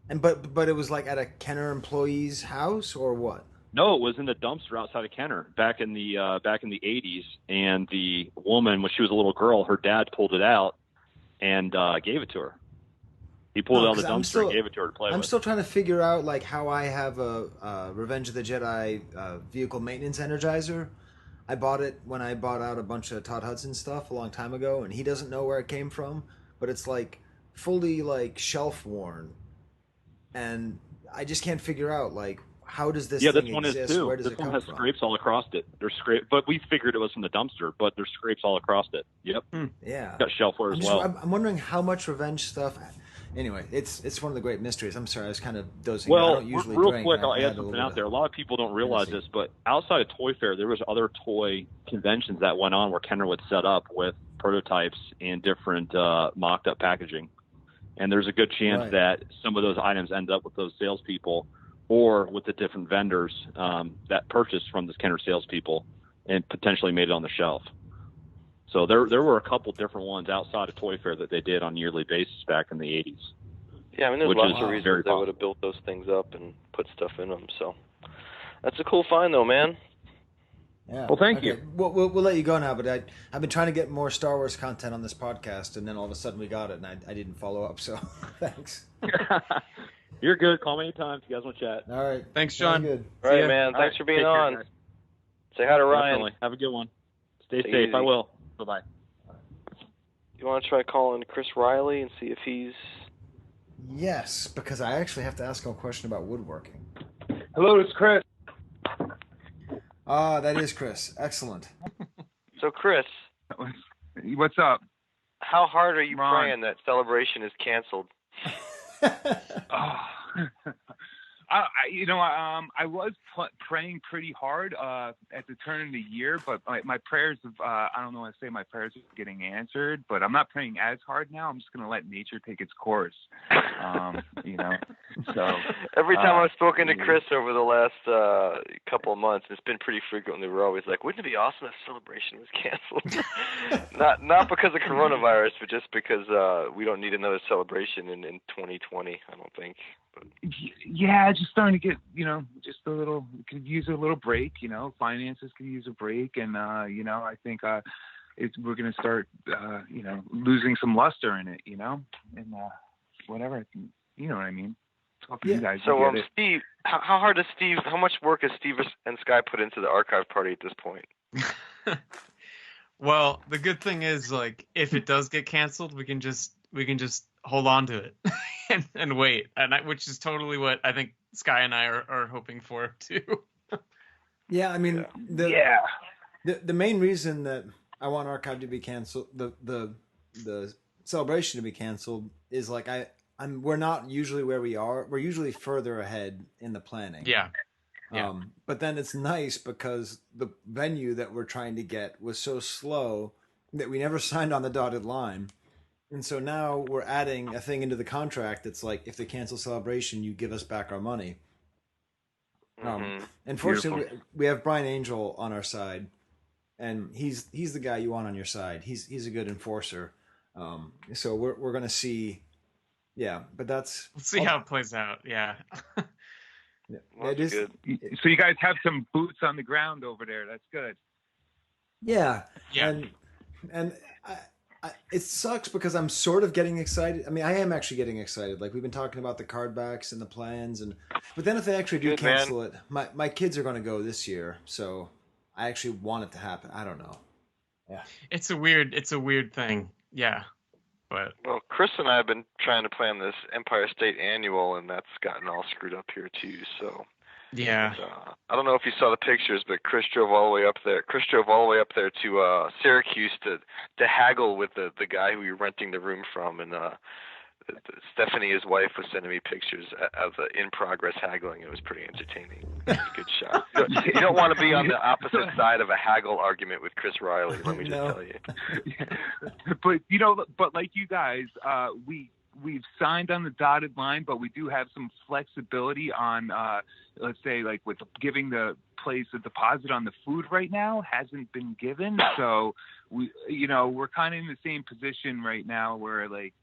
And but it was like at a Kenner employee's house or what? No, it was in the dumpster outside of Kenner back in the 80s. And the woman, when she was a little girl, her dad pulled it out and gave it to her. He pulled it out of the dumpster and gave it to her to play with. I'm still trying to figure out like how I have a Revenge of the Jedi vehicle maintenance energizer. I bought it when I bought out a bunch of Todd Hudson stuff a long time ago, and he doesn't know where it came from, but it's like fully like shelf worn, and I just can't figure out like how does this thing one exist? is too. Where does this it one come has from? scrapes all across it. There's scrape, but we figured it was from the dumpster. But there's scrapes all across it. Yep. Yeah. Got shelfware as well. I'm wondering how much Revenge stuff. Anyway, it's one of the great mysteries. I'm sorry, I was kind of dozing. Well, I don't usually real drink. quick, I'll add something out there. A lot of people don't realize this, but outside of Toy Fair, there was other toy conventions that went on where Kenner would set up with prototypes and different mocked-up packaging. And there's a good chance that some of those items end up with those salespeople or with the different vendors that purchased from this Kenner salespeople and potentially made it on the shelf. So there were a couple different ones outside of Toy Fair that they did on a yearly basis back in the 80s. Yeah, I mean, there's lots of reasons they would have built those things up and put stuff in them. So that's a cool find, though, man. Yeah. Well, thank you. We'll let you go now, but I've been trying to get more Star Wars content on this podcast, and then all of a sudden we got it, and I didn't follow up, so thanks. You're good. Call me anytime if you guys want to chat. All right. Thanks, John. Good. All right, man. Thanks for being on. Say hi to Ryan. Definitely. Have a good one. Stay safe. I will. Bye-bye. You want to try calling Chris Reihle and see if he's... Yes, because I actually have to ask him a question about woodworking. Hello, it's Chris. That is Chris. Excellent. So, Chris. What's up? How hard are you Ron. praying that Celebration is canceled? I was praying pretty hard at the turn of the year, but my prayers have, I don't know what to say, my prayers are getting answered, but I'm not praying as hard now. I'm just going to let nature take its course, so. Every time I've spoken to Chris over the last couple of months, it's been pretty frequently, we're always like, wouldn't it be awesome if Celebration was canceled? not because of coronavirus, but just because we don't need another celebration in 2020, I don't think. But. Yeah, just starting to get, just a little, could use a little break, finances could use a break. And, I think we're going to start, losing some luster in it, and whatever, you know what I mean? Talk to you guys. So, Steve, how much work has Steve and Skye put into the archive party at this point? Well, the good thing is, like, if it does get canceled, we can just hold on to it and wait, which is totally what I think Skye and I are hoping for too. Yeah, I mean, the main reason that I want Archive to be canceled, the celebration to be canceled, is like we're not usually where we are. We're usually further ahead in the planning. Yeah. But then it's nice because the venue that we're trying to get was so slow that we never signed on the dotted line. And so now we're adding a thing into the contract that's like, if they cancel Celebration, you give us back our money. Unfortunately, we have Brian Angel on our side, and he's the guy you want on your side. He's a good enforcer. So we're gonna see. Yeah, but we'll see how it plays out. Yeah. Well, it is good. So you guys have some boots on the ground over there. That's good. Yeah. And it sucks because I'm sort of getting excited. I mean, I am actually getting excited. Like, we've been talking about the card backs and the plans, but then if they actually do cancel it, my kids are going to go this year, so I actually want it to happen. I don't know. Yeah, it's a weird thing. Yeah, but Chris and I have been trying to plan this Empire State Annual, and that's gotten all screwed up here too. So. Yeah. I don't know if you saw the pictures, but Chris drove all the way up there. Chris drove all the way up there to Syracuse to haggle with the guy who we were renting the room from, and Stephanie, his wife, was sending me pictures of the in-progress haggling. It was pretty entertaining. It was a good shot. You don't want to be on the opposite side of a haggle argument with Chris Reihle. Let me just tell you. But like you guys, we've signed on the dotted line, but we do have some flexibility on, let's say, like with giving the place a deposit on the food right now hasn't been given. So we're kind of in the same position right now where like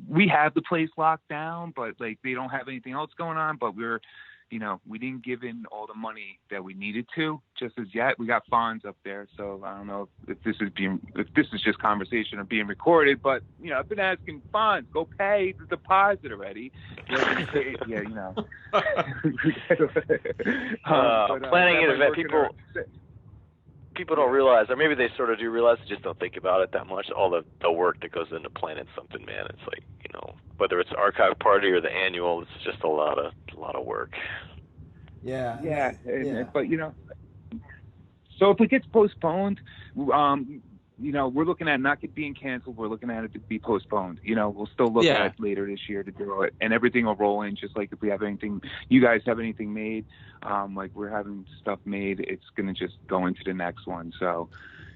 we have the place locked down, but like they don't have anything else going on, but we're we didn't give in all the money that we needed to just as yet. We got fines up there, so I don't know if this is just conversation or being recorded, but I've been asking fines. Go pay the deposit already. Planning an event, people don't realize, or maybe they sort of do realize, they just don't think about it that much. All the work that goes into planning something, man. It's like, whether it's archive party or the annual, it's just a lot of work. Yeah. But so if it gets postponed, we're looking at not being canceled. We're looking at it to be postponed. We'll still look at it later this year to do it, and everything will roll in. Just like if we have anything, you guys have anything made, like we're having stuff made, it's gonna just go into the next one. So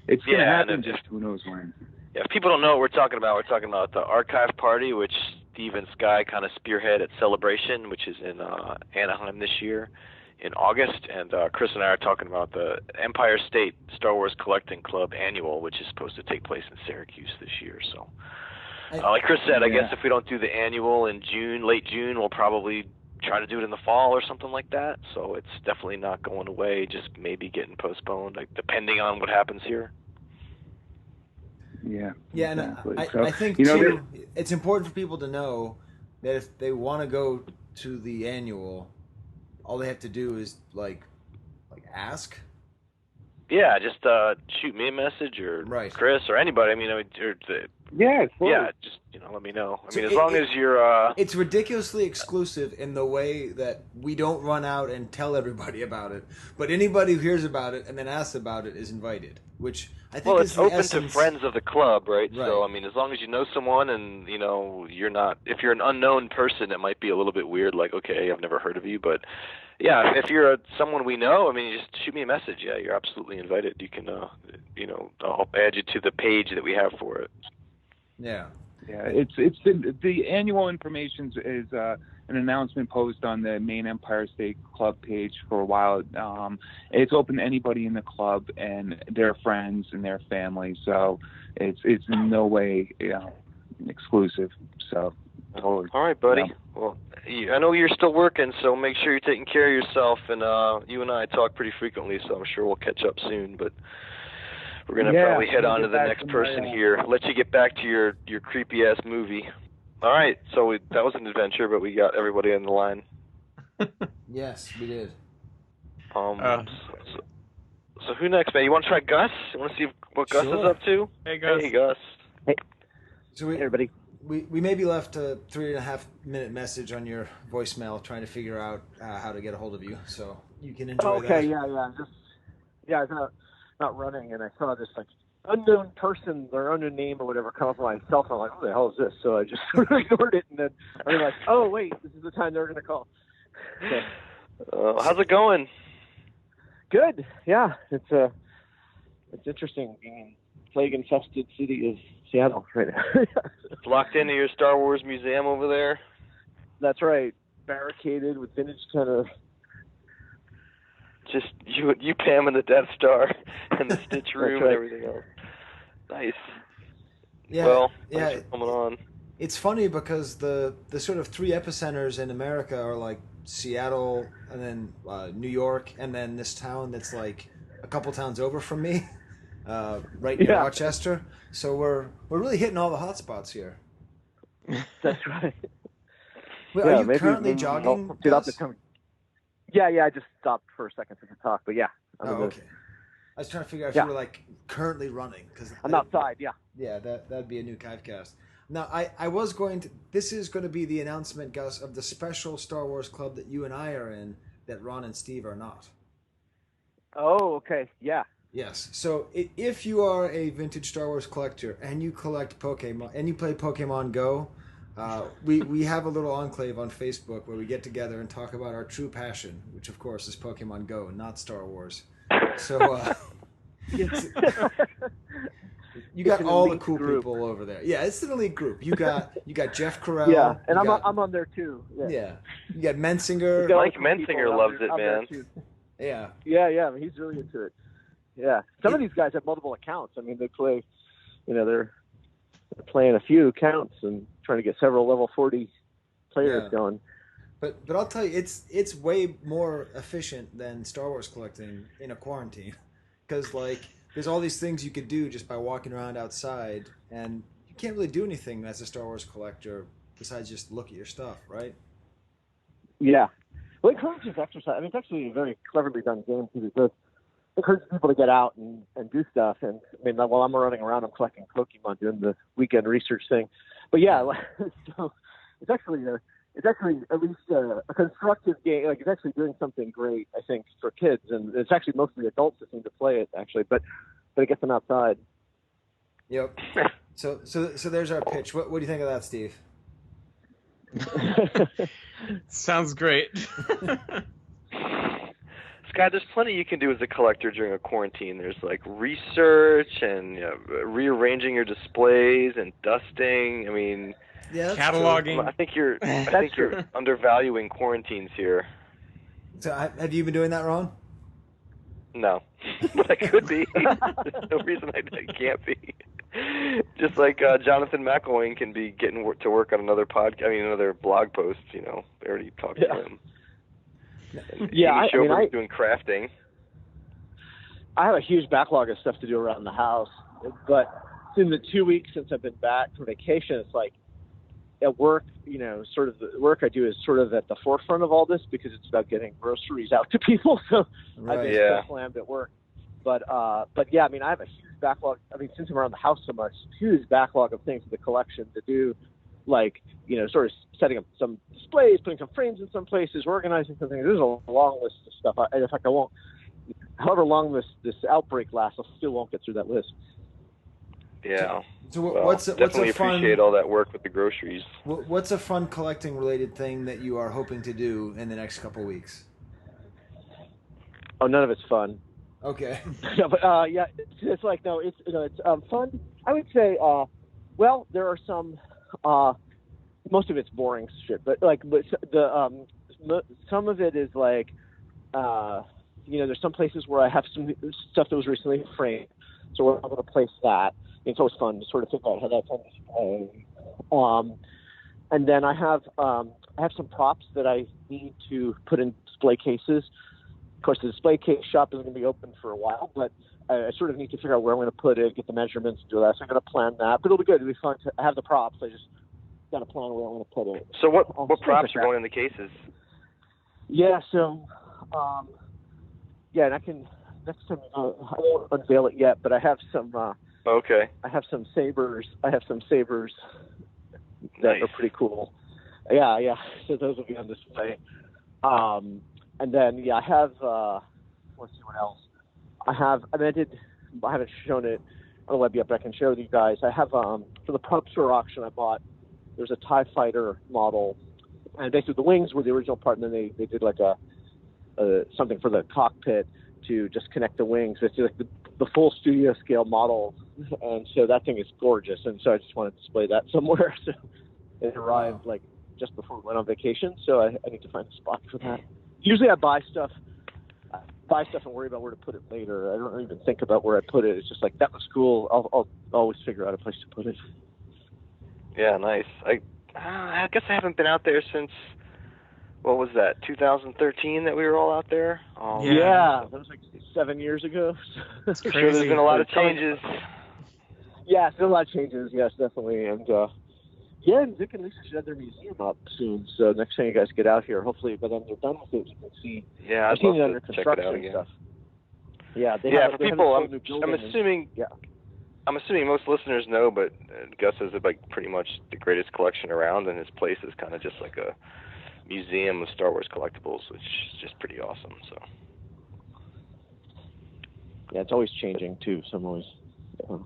it's gonna happen. Just who knows when. Yeah, if people don't know what we're talking about the archive party, which Steve and Skye kind of spearhead at Celebration, which is in Anaheim this year in August, and Chris and I are talking about the Empire State Star Wars Collecting Club Annual, which is supposed to take place in Syracuse this year. So, like Chris said, I guess if we don't do the annual in late June, we'll probably try to do it in the fall or something like that. So it's definitely not going away, just maybe getting postponed, like depending on what happens here. Yeah, exactly. And so, I think too, it's important for people to know that if they want to go to the annual, all they have to do is like ask. Yeah, just shoot me a message or Chris or anybody. Just let me know. As long as you're. It's ridiculously exclusive in the way that we don't run out and tell everybody about it, but anybody who hears about it and then asks about it is invited. Which I think it's is the open essence. to friends of the club, right? So as long as you know someone and you're not. If you're an unknown person, it might be a little bit weird. Like, okay, I've never heard of you, but. Yeah, if you're someone we know, just shoot me a message. Yeah, you're absolutely invited. You can, I'll add you to the page that we have for it. Yeah. It's the annual information is an announcement post on the main Empire State Club page for a while. It's open to anybody in the club and their friends and their family. So it's in no way exclusive. So. Totally. All right, buddy. Yeah. Well, I know you're still working, so make sure you're taking care of yourself. And you and I talk pretty frequently, so I'm sure we'll catch up soon. But we're gonna probably head on to the next person here. Let you get back to your creepy ass movie. All right. So that was an adventure, but we got everybody on the line. Yes, we did. So who next, man? You want to try Gus? You want to see what Gus is up to? Hey, Gus. Hey, Gus. Hey. So everybody. We maybe left a 3.5-minute message on your voicemail trying to figure out how to get a hold of you, so you can enjoy that. Okay, I was not running, and I saw this unknown person or unknown name or whatever come up on my cell phone. Like, what the hell is this? So I just ignored it, and then I realized, oh wait, this is the time they're going to call. So, how's it going? Good. Yeah, it's interesting being plague-infested city of Seattle right now. Locked into your Star Wars museum over there? That's right. Barricaded with vintage kind of... Just you, Pam, and the Death Star and the Stitch room and everything else. Nice. Yeah, well, thanks for coming on. It's funny because the sort of three epicenters in America are like Seattle and then New York and then this town that's like a couple towns over from me. Right near Rochester, so we're really hitting all the hot spots here. That's right. Well, are you currently jogging? Yeah, I just stopped for a second to talk, but yeah. Okay. I was trying to figure out if you were like currently running because I'm outside. Yeah. Yeah, that'd be a new Chive Cast. Now, I was going to. This is going to be the announcement, Gus, of the special Star Wars club that you and I are in that Ron and Steve are not. Oh, okay. Yeah. Yes. So if you are a vintage Star Wars collector and you collect Pokemon and you play Pokemon Go, we have a little enclave on Facebook where we get together and talk about our true passion, which of course is Pokemon Go, not Star Wars. So you got all the cool people over there. Yeah, it's an elite group. You got Jeff Carell. Yeah, and I'm on there too. Yeah. You got Mensinger. Mike Mensinger loves it, man. Yeah. Yeah. He's really into it. Yeah, some of these guys have multiple accounts. I mean, they play, they're playing a few accounts and trying to get several level 40 players going. But I'll tell you, it's way more efficient than Star Wars collecting in a quarantine, because like there's all these things you could do just by walking around outside, and you can't really do anything as a Star Wars collector besides just look at your stuff, right? Yeah. Well, it encourages exercise. I mean, it's actually a very cleverly done game too, because it encourages people to get out and do stuff. And I mean, while I'm running around, I'm collecting Pokemon, doing the weekend research thing. But yeah, so it's actually at least a constructive game. Like, it's actually doing something great, I think, for kids. And it's actually mostly adults that seem to play it, actually. But it gets them outside. Yep. So there's our pitch. What do you think of that, Steve? Sounds great. Skye, there's plenty you can do as a collector during a quarantine. There's like research and rearranging your displays and dusting. I mean, yeah, cataloging. True. I think you're undervaluing quarantines here. So have you been doing that, Ron? No, but I could be. There's no reason I can't be. Just like Jonathan McElwain can be getting to work on another another blog post. You know, I already talked to him. And Sjoberg doing crafting. I have a huge backlog of stuff to do around the house, but in the 2 weeks since I've been back from vacation, it's like at work, you know, sort of the work I do is sort of at the forefront of all this because it's about getting groceries out to people. So I've been so slammed at work. But yeah, I mean, I have a huge backlog. I mean, since I'm around the house so much, huge backlog of things in the collection to do, like, you know, sort of setting up some displays, putting some frames in some places, organizing some things. There's a long list of stuff. In fact, I won't. However long this outbreak lasts, I still won't get through that list. Yeah. So what's a definitely fun, appreciate all that work with the groceries. What's a fun collecting related thing that you are hoping to do in the next couple of weeks? Oh, none of it's fun. Okay. No, but yeah, it's like it's fun. I would say, well, there are some. Most of it's boring shit, but some of it is like, you know, there's some places where I have some stuff that was recently framed, so we're able to place that. It's always fun to sort of figure out how that's on display. And then I have some props that I need to put in display cases. Of course, the display case shop isn't going to be open for a while, but I sort of need to figure out where I'm going to put it, get the measurements, do that. So I'm going to plan that. But it'll be good. It'll be fun to have the props. I just got to plan where I'm going to put it. So what props are going in the cases? Yeah. So, yeah, and I can next time I won't unveil it yet, but I have some. Okay. I have some sabers. that are pretty cool. Yeah. So those will be on display. And then I have. Let's see what else. I haven't shown it on the web yet, but I can share with you guys. I have for the prop store auction I bought. There's a TIE fighter model, and basically the wings were the original part, and then they did like a something for the cockpit to just connect the wings. It's like the full studio scale model, and so that thing is gorgeous. And so I just want to display that somewhere. So it arrived like just before we went on vacation, so I need to find a spot for that. Usually I buy stuff and worry about where to put it later. I don't even think about where I put it. It's just like, that looks cool. I'll always figure out a place to put it. Yeah, nice. I guess I haven't been out there since, what was that, 2013 that we were all out there? Yeah, that was like 7 years ago. It's crazy. Sure, there's been a lot of changes. Yeah, there's been a lot of changes, yes, definitely. And and Vic and Lisa should have their museum up soon. So next time you guys get out here, hopefully by then they're done with it, you can see. Yeah, I'd love to check it out again. Stuff. Yeah, for people, I'm assuming. Yeah. I'm assuming most listeners know, but Gus has like pretty much the greatest collection around, and his place is kind of just like a museum of Star Wars collectibles, which is just pretty awesome. So. Yeah, it's always changing too. So I'm always.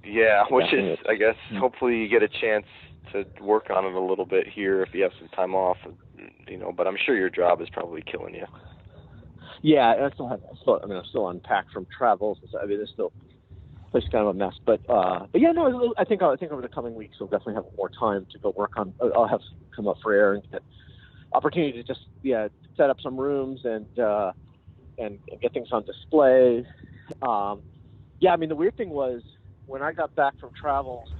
Yeah, which is, I guess, hopefully you get a chance to work on it a little bit here if you have some time off, you know. But I'm sure your job is probably killing you. Yeah, I'm still unpacked from travels. I mean, it's still. Place kind of a mess, but yeah, no. I think over the coming weeks we'll definitely have more time to go work on. I'll have come up for air and get opportunity to just set up some rooms and get things on display. I mean, the weird thing was when I got back from travels.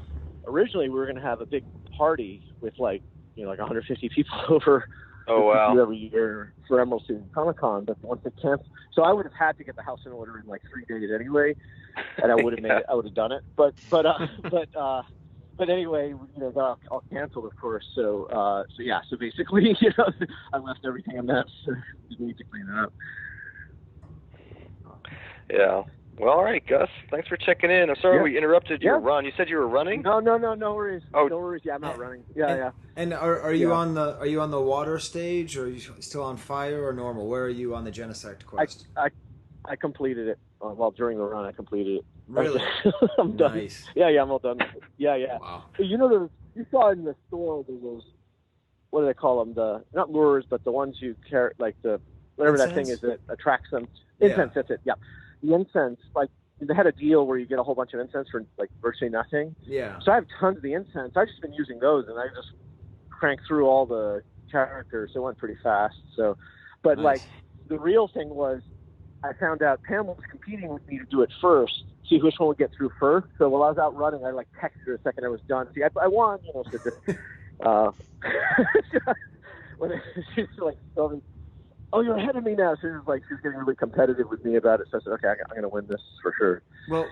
Originally, we were going to have a big party with like 150 people over Oh, wow. We do every year for Emerald City Comic Con, but once they canceled, so I would have had to get the house in order in like 3 days anyway, and I would have made it. I would have done it, but anyway, you know, got all canceled, of course. So basically, you know, I left everything a mess. We need to clean it up. Yeah. Well, all right, Gus. Thanks for checking in. I'm sorry we interrupted your run. You said you were running? No worries. Oh. No worries. Yeah, I'm not running. Yeah. And are you on the water stage, or are you still on fire or normal? Where are you on the Genesect quest? I completed it. Well, during the run, I completed it. Really? I'm done. Nice. Yeah, I'm all done. Yeah. Wow. You know, you saw in the store those, what do they call them? The not lures, but the ones you carry, like the whatever incense? That thing is that attracts them. Incense. That's it. Yeah. The incense, like they had a deal where you get a whole bunch of incense for like virtually nothing. Yeah. So I have tons of the incense. I've just been using those, and I just cranked through all the characters. It went pretty fast. So, but nice. like the real thing was, I found out Pam was competing with me to do it first, see which one would get through first. So while I was out running, I like texted her the second I was done. See, I won, you know. So just, when she's like, "Oh, you're ahead of me now." She was getting really competitive with me about it. So I said, "Okay, I'm going to win this for sure."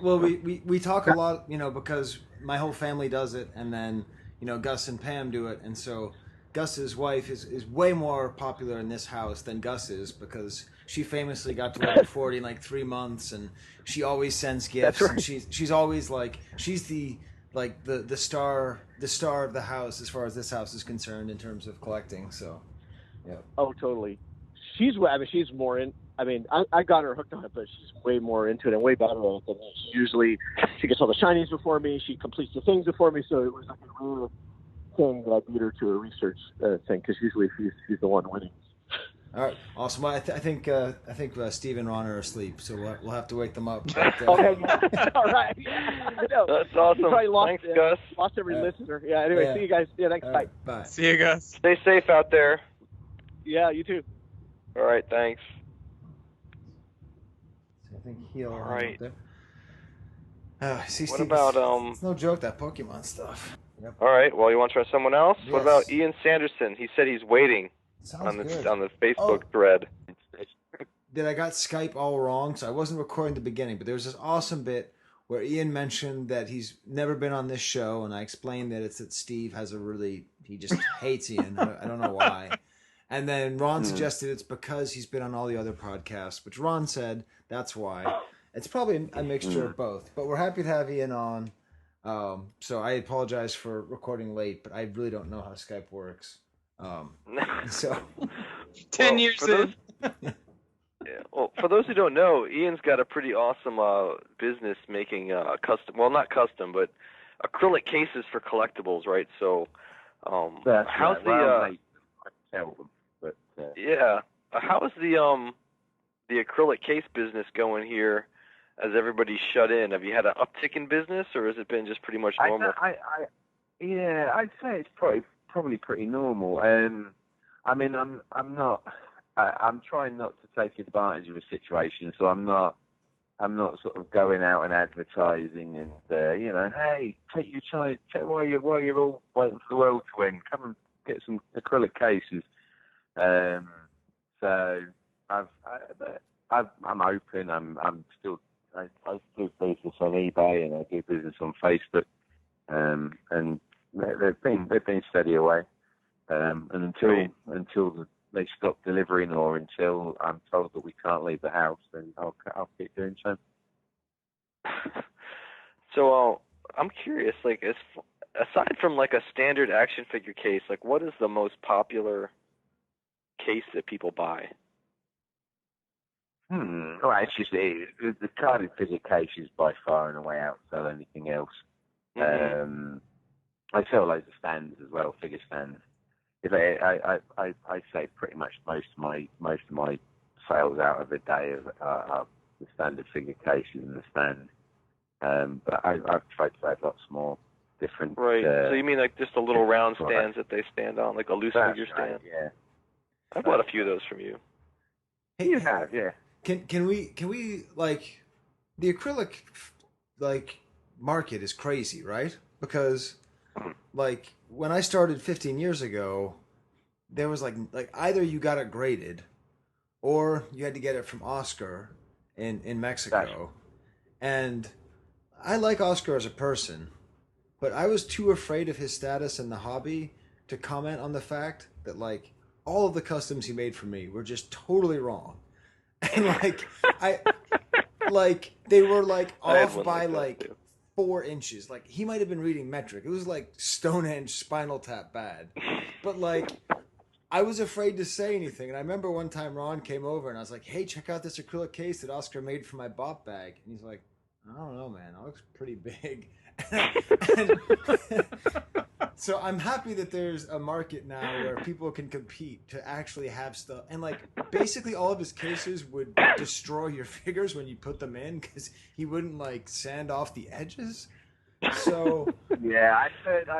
Well, we talk a lot, you know, because my whole family does it, and then you know Gus and Pam do it, and so Gus's wife is way more popular in this house than Gus is, because she famously got to level 40 in like 3 months, and she always sends gifts. That's right. And she's always like, she's the star of the house as far as this house is concerned in terms of collecting. So yeah. Oh, totally. She's more in. I mean, I got her hooked on it, but she's way more into it and way better at it than me. She gets all the shinies before me. She completes the things before me. So it was like a real thing that I beat her to a research thing, because usually she's the one winning. All right, awesome. Well, I think Steve and Ron are asleep, so we'll have to wake them up. But, Okay, all right. Yeah, I know. That's awesome. Thanks, Gus. Lost every listener. Yeah. Anyway, see you guys. Yeah, thanks. Bye. Bye. See you, Gus. Stay safe out there. Yeah, you too. All right, thanks. I think he'll. All right. See, What Steve, about It's no joke, that Pokemon stuff. Yep. All right. Well, you want to try someone else? Yes. What about Iain Sanderson? He said he's waiting Sounds good. on the Facebook thread. That I got Skype all wrong, so I wasn't recording the beginning, but there was this awesome bit where Iain mentioned that he's never been on this show, and I explained that it's that Steve has he just hates Iain. I don't know why. And then Ron suggested it's because he's been on all the other podcasts, which Ron said that's why. It's probably a mixture of both, but we're happy to have Iain on. So I apologize for recording late, but I really don't know how Skype works. So 10 years in. Yeah. Well, for those who don't know, Ian's got a pretty awesome business making custom, well, not custom, but acrylic cases for collectibles, right? So, how's how's the acrylic case business going here? As everybody's shut in, have you had an uptick in business, or has it been just pretty much normal? I'd say it's probably pretty normal. I mean, I'm trying not to take advantage of a situation, so I'm not sort of going out and advertising and hey, take your time, while you're all waiting for the world to end, come and get some acrylic cases. So I'm open. I'm still. I do business on eBay and I do business on Facebook, and they've been steady away. And until they stop delivering, or until I'm told that we can't leave the house, then I'll keep doing so. So I'm curious, like, aside from like a standard action figure case, like, what is the most popular case that people buy? Well, it's just the carded figure case is by far and away outsell anything else. Mm-hmm. I sell loads of stands as well, figure stands. I say pretty much most of my sales out of a day are the standard figure cases and the stand. But I've tried to add lots more different. Right. So you mean like just the little round stands that they stand on, like a loose figure stand? Right, yeah. I bought a few of those from you. Hey, you have, yeah. Can we like the acrylic like market is crazy, right? Because like when I started 15 years ago, there was like either you got it graded, or you had to get it from Oscar in Mexico. And I like Oscar as a person, but I was too afraid of his status in the hobby to comment on the fact that like all of the customs he made for me were just totally wrong. And like they were like off by like 4 inches. Like he might have been reading metric. It was like Stonehenge Spinal Tap bad. But like I was afraid to say anything. And I remember one time Ron came over and I was like, "Hey, check out this acrylic case that Oscar made for my bop bag." And he's like, "I don't know, man. It looks pretty big." So I'm happy that there's a market now where people can compete to actually have stuff. And like basically all of his cases would destroy your figures when you put them in because he wouldn't like sand off the edges. So yeah, I've heard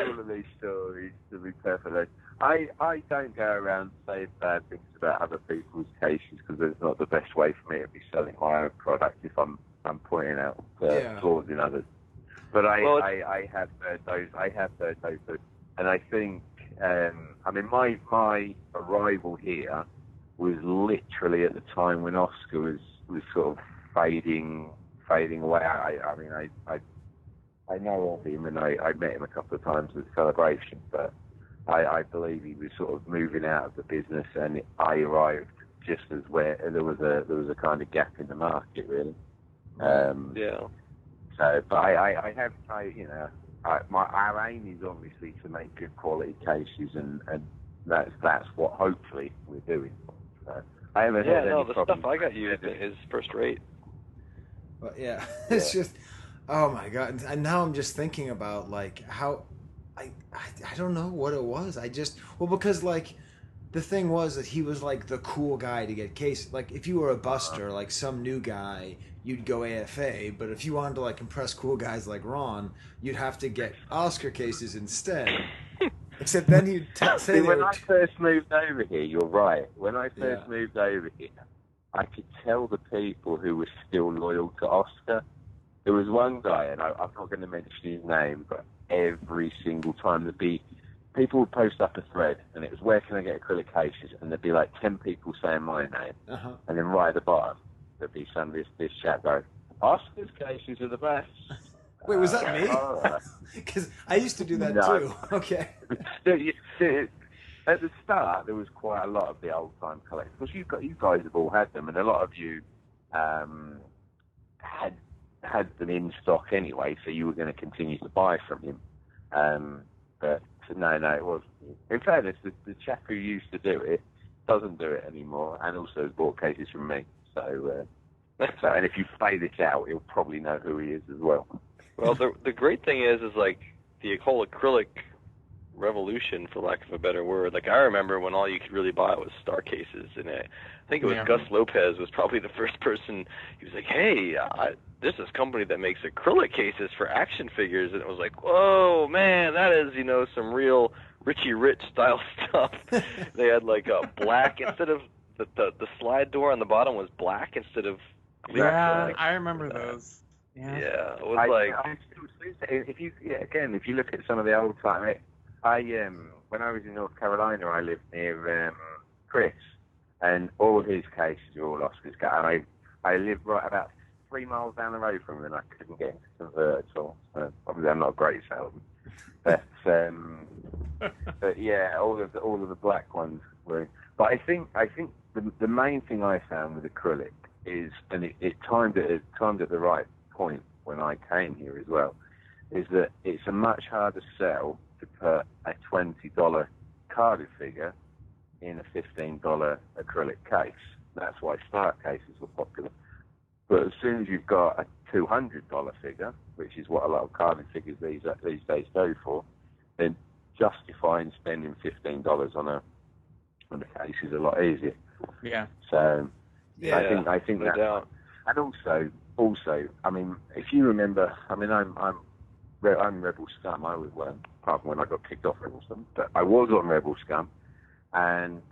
all of these stories, to be perfectly. I don't go around saying bad things about other people's cases because it's not the best way for me to be selling my own product if I'm pointing out flaws in others. But I have heard those. And I think, I mean, my arrival here was literally at the time when Oscar was sort of fading away. I mean, I know of him and I met him a couple of times at Celebration, but I believe he was sort of moving out of the business, and I arrived just as where there was a kind of gap in the market, really. Yeah. So, but our aim is obviously to make good quality cases, and that's what hopefully we're doing. So, I haven't had any the problems. stuff I got used is first rate. But yeah, it's just, oh my God. And now I'm just thinking about like how, I don't know what it was. Because like the thing was that he was like the cool guy to get cases. Like if you were a buster, like some new guy, you'd go AFA. But if you wanted to like impress cool guys like Ron, you'd have to get Oscar cases instead. Except then he'd say when I first moved over here, you're right. When I first moved over here, I could tell the people who were still loyal to Oscar. There was one guy, and I'm not going to mention his name, but every single time people would post up a thread, and it was, "Where can I get acrylic cases?" And there'd be like 10 people saying my name, and then right at the bottom there'd be this chat going, "Oscar's cases are the best." Wait, was that me? Because I used to do that too. Okay. At the start, there was quite a lot of the old time collectors. Because you guys have all had them, and a lot of you had them in stock anyway, so you were going to continue to buy from him. But no, it wasn't. In fairness, the chap who used to do it doesn't do it anymore, and also has bought cases from me. So, and if you play this out, you'll probably know who he is as well. Well, the great thing is like the whole acrylic revolution, for lack of a better word. Like I remember when all you could really buy was star cases, and I think it was Gus Lopez was probably the first person. He was like, "Hey, there's this company that makes acrylic cases for action figures," and it was like, "Whoa, man, that is some real Richie Rich style stuff." They had like a black instead of the slide door on the bottom was black instead of clear. Yeah, I remember those. Yeah, it was like. If you look at some of the old time. When I was in North Carolina, I lived near Chris, and all his cases are all Oscar's. And I lived right about 3 miles down the road from him, and I couldn't get him to convert at all. So obviously, I'm not a great salesman, but yeah, all of the black ones were. But I think the main thing I found with acrylic is, and it timed at the right point when I came here as well, is that it's a much harder sell to put a $20 carded figure in a $15 acrylic case. That's why start cases were popular. But as soon as you've got a $200 figure, which is what a lot of carded figures these days go for, then justifying spending $15 on a case is a lot easier. Yeah. So yeah, I think no that, doubt. and also, I mean, if you remember, I mean, I'm Rebel Scum. I was, well, apart from when I got kicked off Rebel Scum, but I was on Rebel Scum, and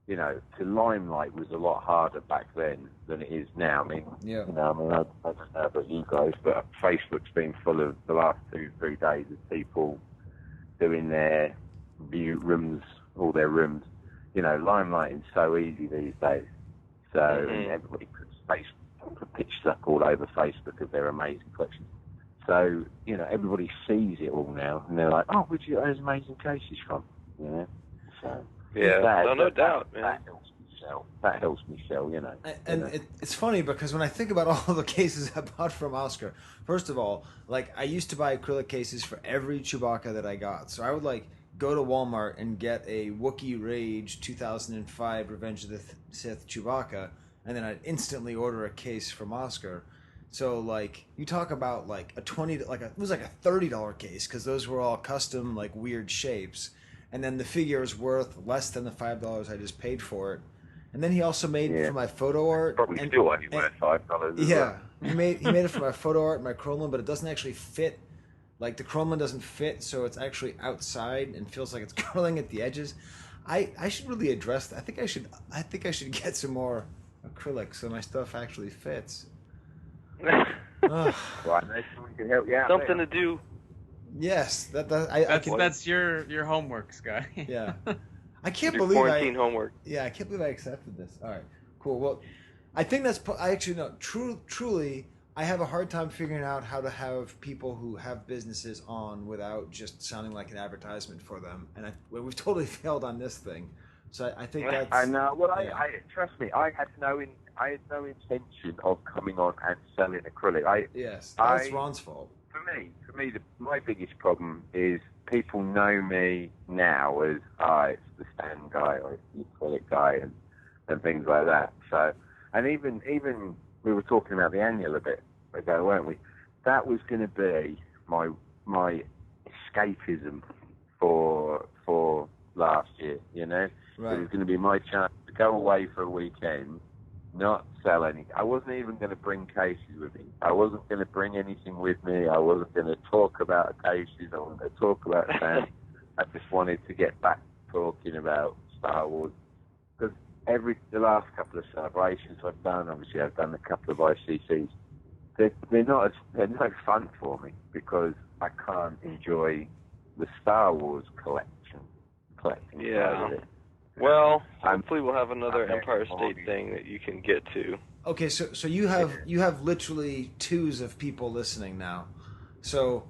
you know, to limelight was a lot harder back then than it is now. I mean, I don't know about you guys, but Facebook's been full of the last 2-3 days of people doing their rooms all their rooms. You know, limelighting's so easy these days. So and everybody puts pictures up all over Facebook of their amazing collections. So, you know, everybody sees it all now, and they're like, "Oh, where'd you get those amazing cases from?" You know. So no doubt, man. That helps me sell. You know. And it's funny because when I think about all the cases I bought from Oscar, first of all, like I used to buy acrylic cases for every Chewbacca that I got. So I would like go to Walmart and get a Wookiee Rage 2005 Revenge of the Sith Chewbacca, and then I'd instantly order a case from Oscar. So like you talk about like a it was like a $30 case because those were all custom like weird shapes, and then the figure is worth less than the $5 I just paid for it. And then he also made it for my photo art. Probably still only worth $5. Yeah, he made it for my photo art and my Crimelord, but it doesn't actually fit. Like the Crimelord doesn't fit, so it's actually outside and feels like it's curling at the edges. I should really address that. I think I should get some more acrylic so my stuff actually fits. Right, maybe we can help you out. Something to do. Yes, that's your homework, Skye. Yeah. I can't Your believe quarantine homework. Yeah, I can't believe I accepted this. All right, cool. Well, I think I actually know. Truly, I have a hard time figuring out how to have people who have businesses on without just sounding like an advertisement for them. And we've totally failed on this thing. So I think that's. I know. Well, I trust me. I had no intention of coming on and selling acrylic. That's Ron's fault. For me, my biggest problem is people know me now as it's the stand guy or the acrylic guy and things like that. So, and even we were talking about the annual a bit ago, weren't we? That was going to be my escapism for last year. You know, right. It was going to be my chance to go away for a weekend. Not sell any. I wasn't even going to bring cases with me. I wasn't going to bring anything with me. I wasn't going to talk about cases. I wasn't going to talk about stands. I just wanted to get back talking about Star Wars. Because the last couple of celebrations I've done, obviously I've done a couple of ICCs, they're no fun for me because I can't enjoy the Star Wars collecting. Yeah. Well, hopefully we'll have another Empire State thing that you can get to. Okay, so you have literally twos of people listening now. So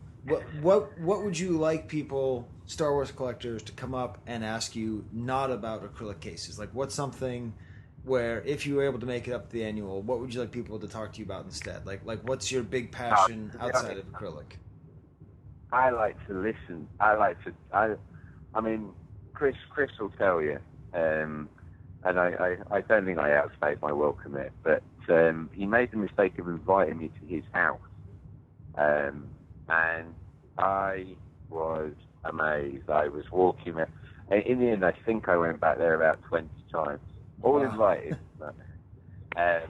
what would you like people, Star Wars collectors, to come up and ask you not about acrylic cases? Like what's something where if you were able to make it up to the annual, what would you like people to talk to you about instead? Like what's your big passion outside of acrylic? I like to listen. I mean, Chris will tell you. And I don't think I outstayed my welcome there, but he made the mistake of inviting me to his house, and I was amazed. I was walking there. In the end, I think I went back there about 20 times, all invited, and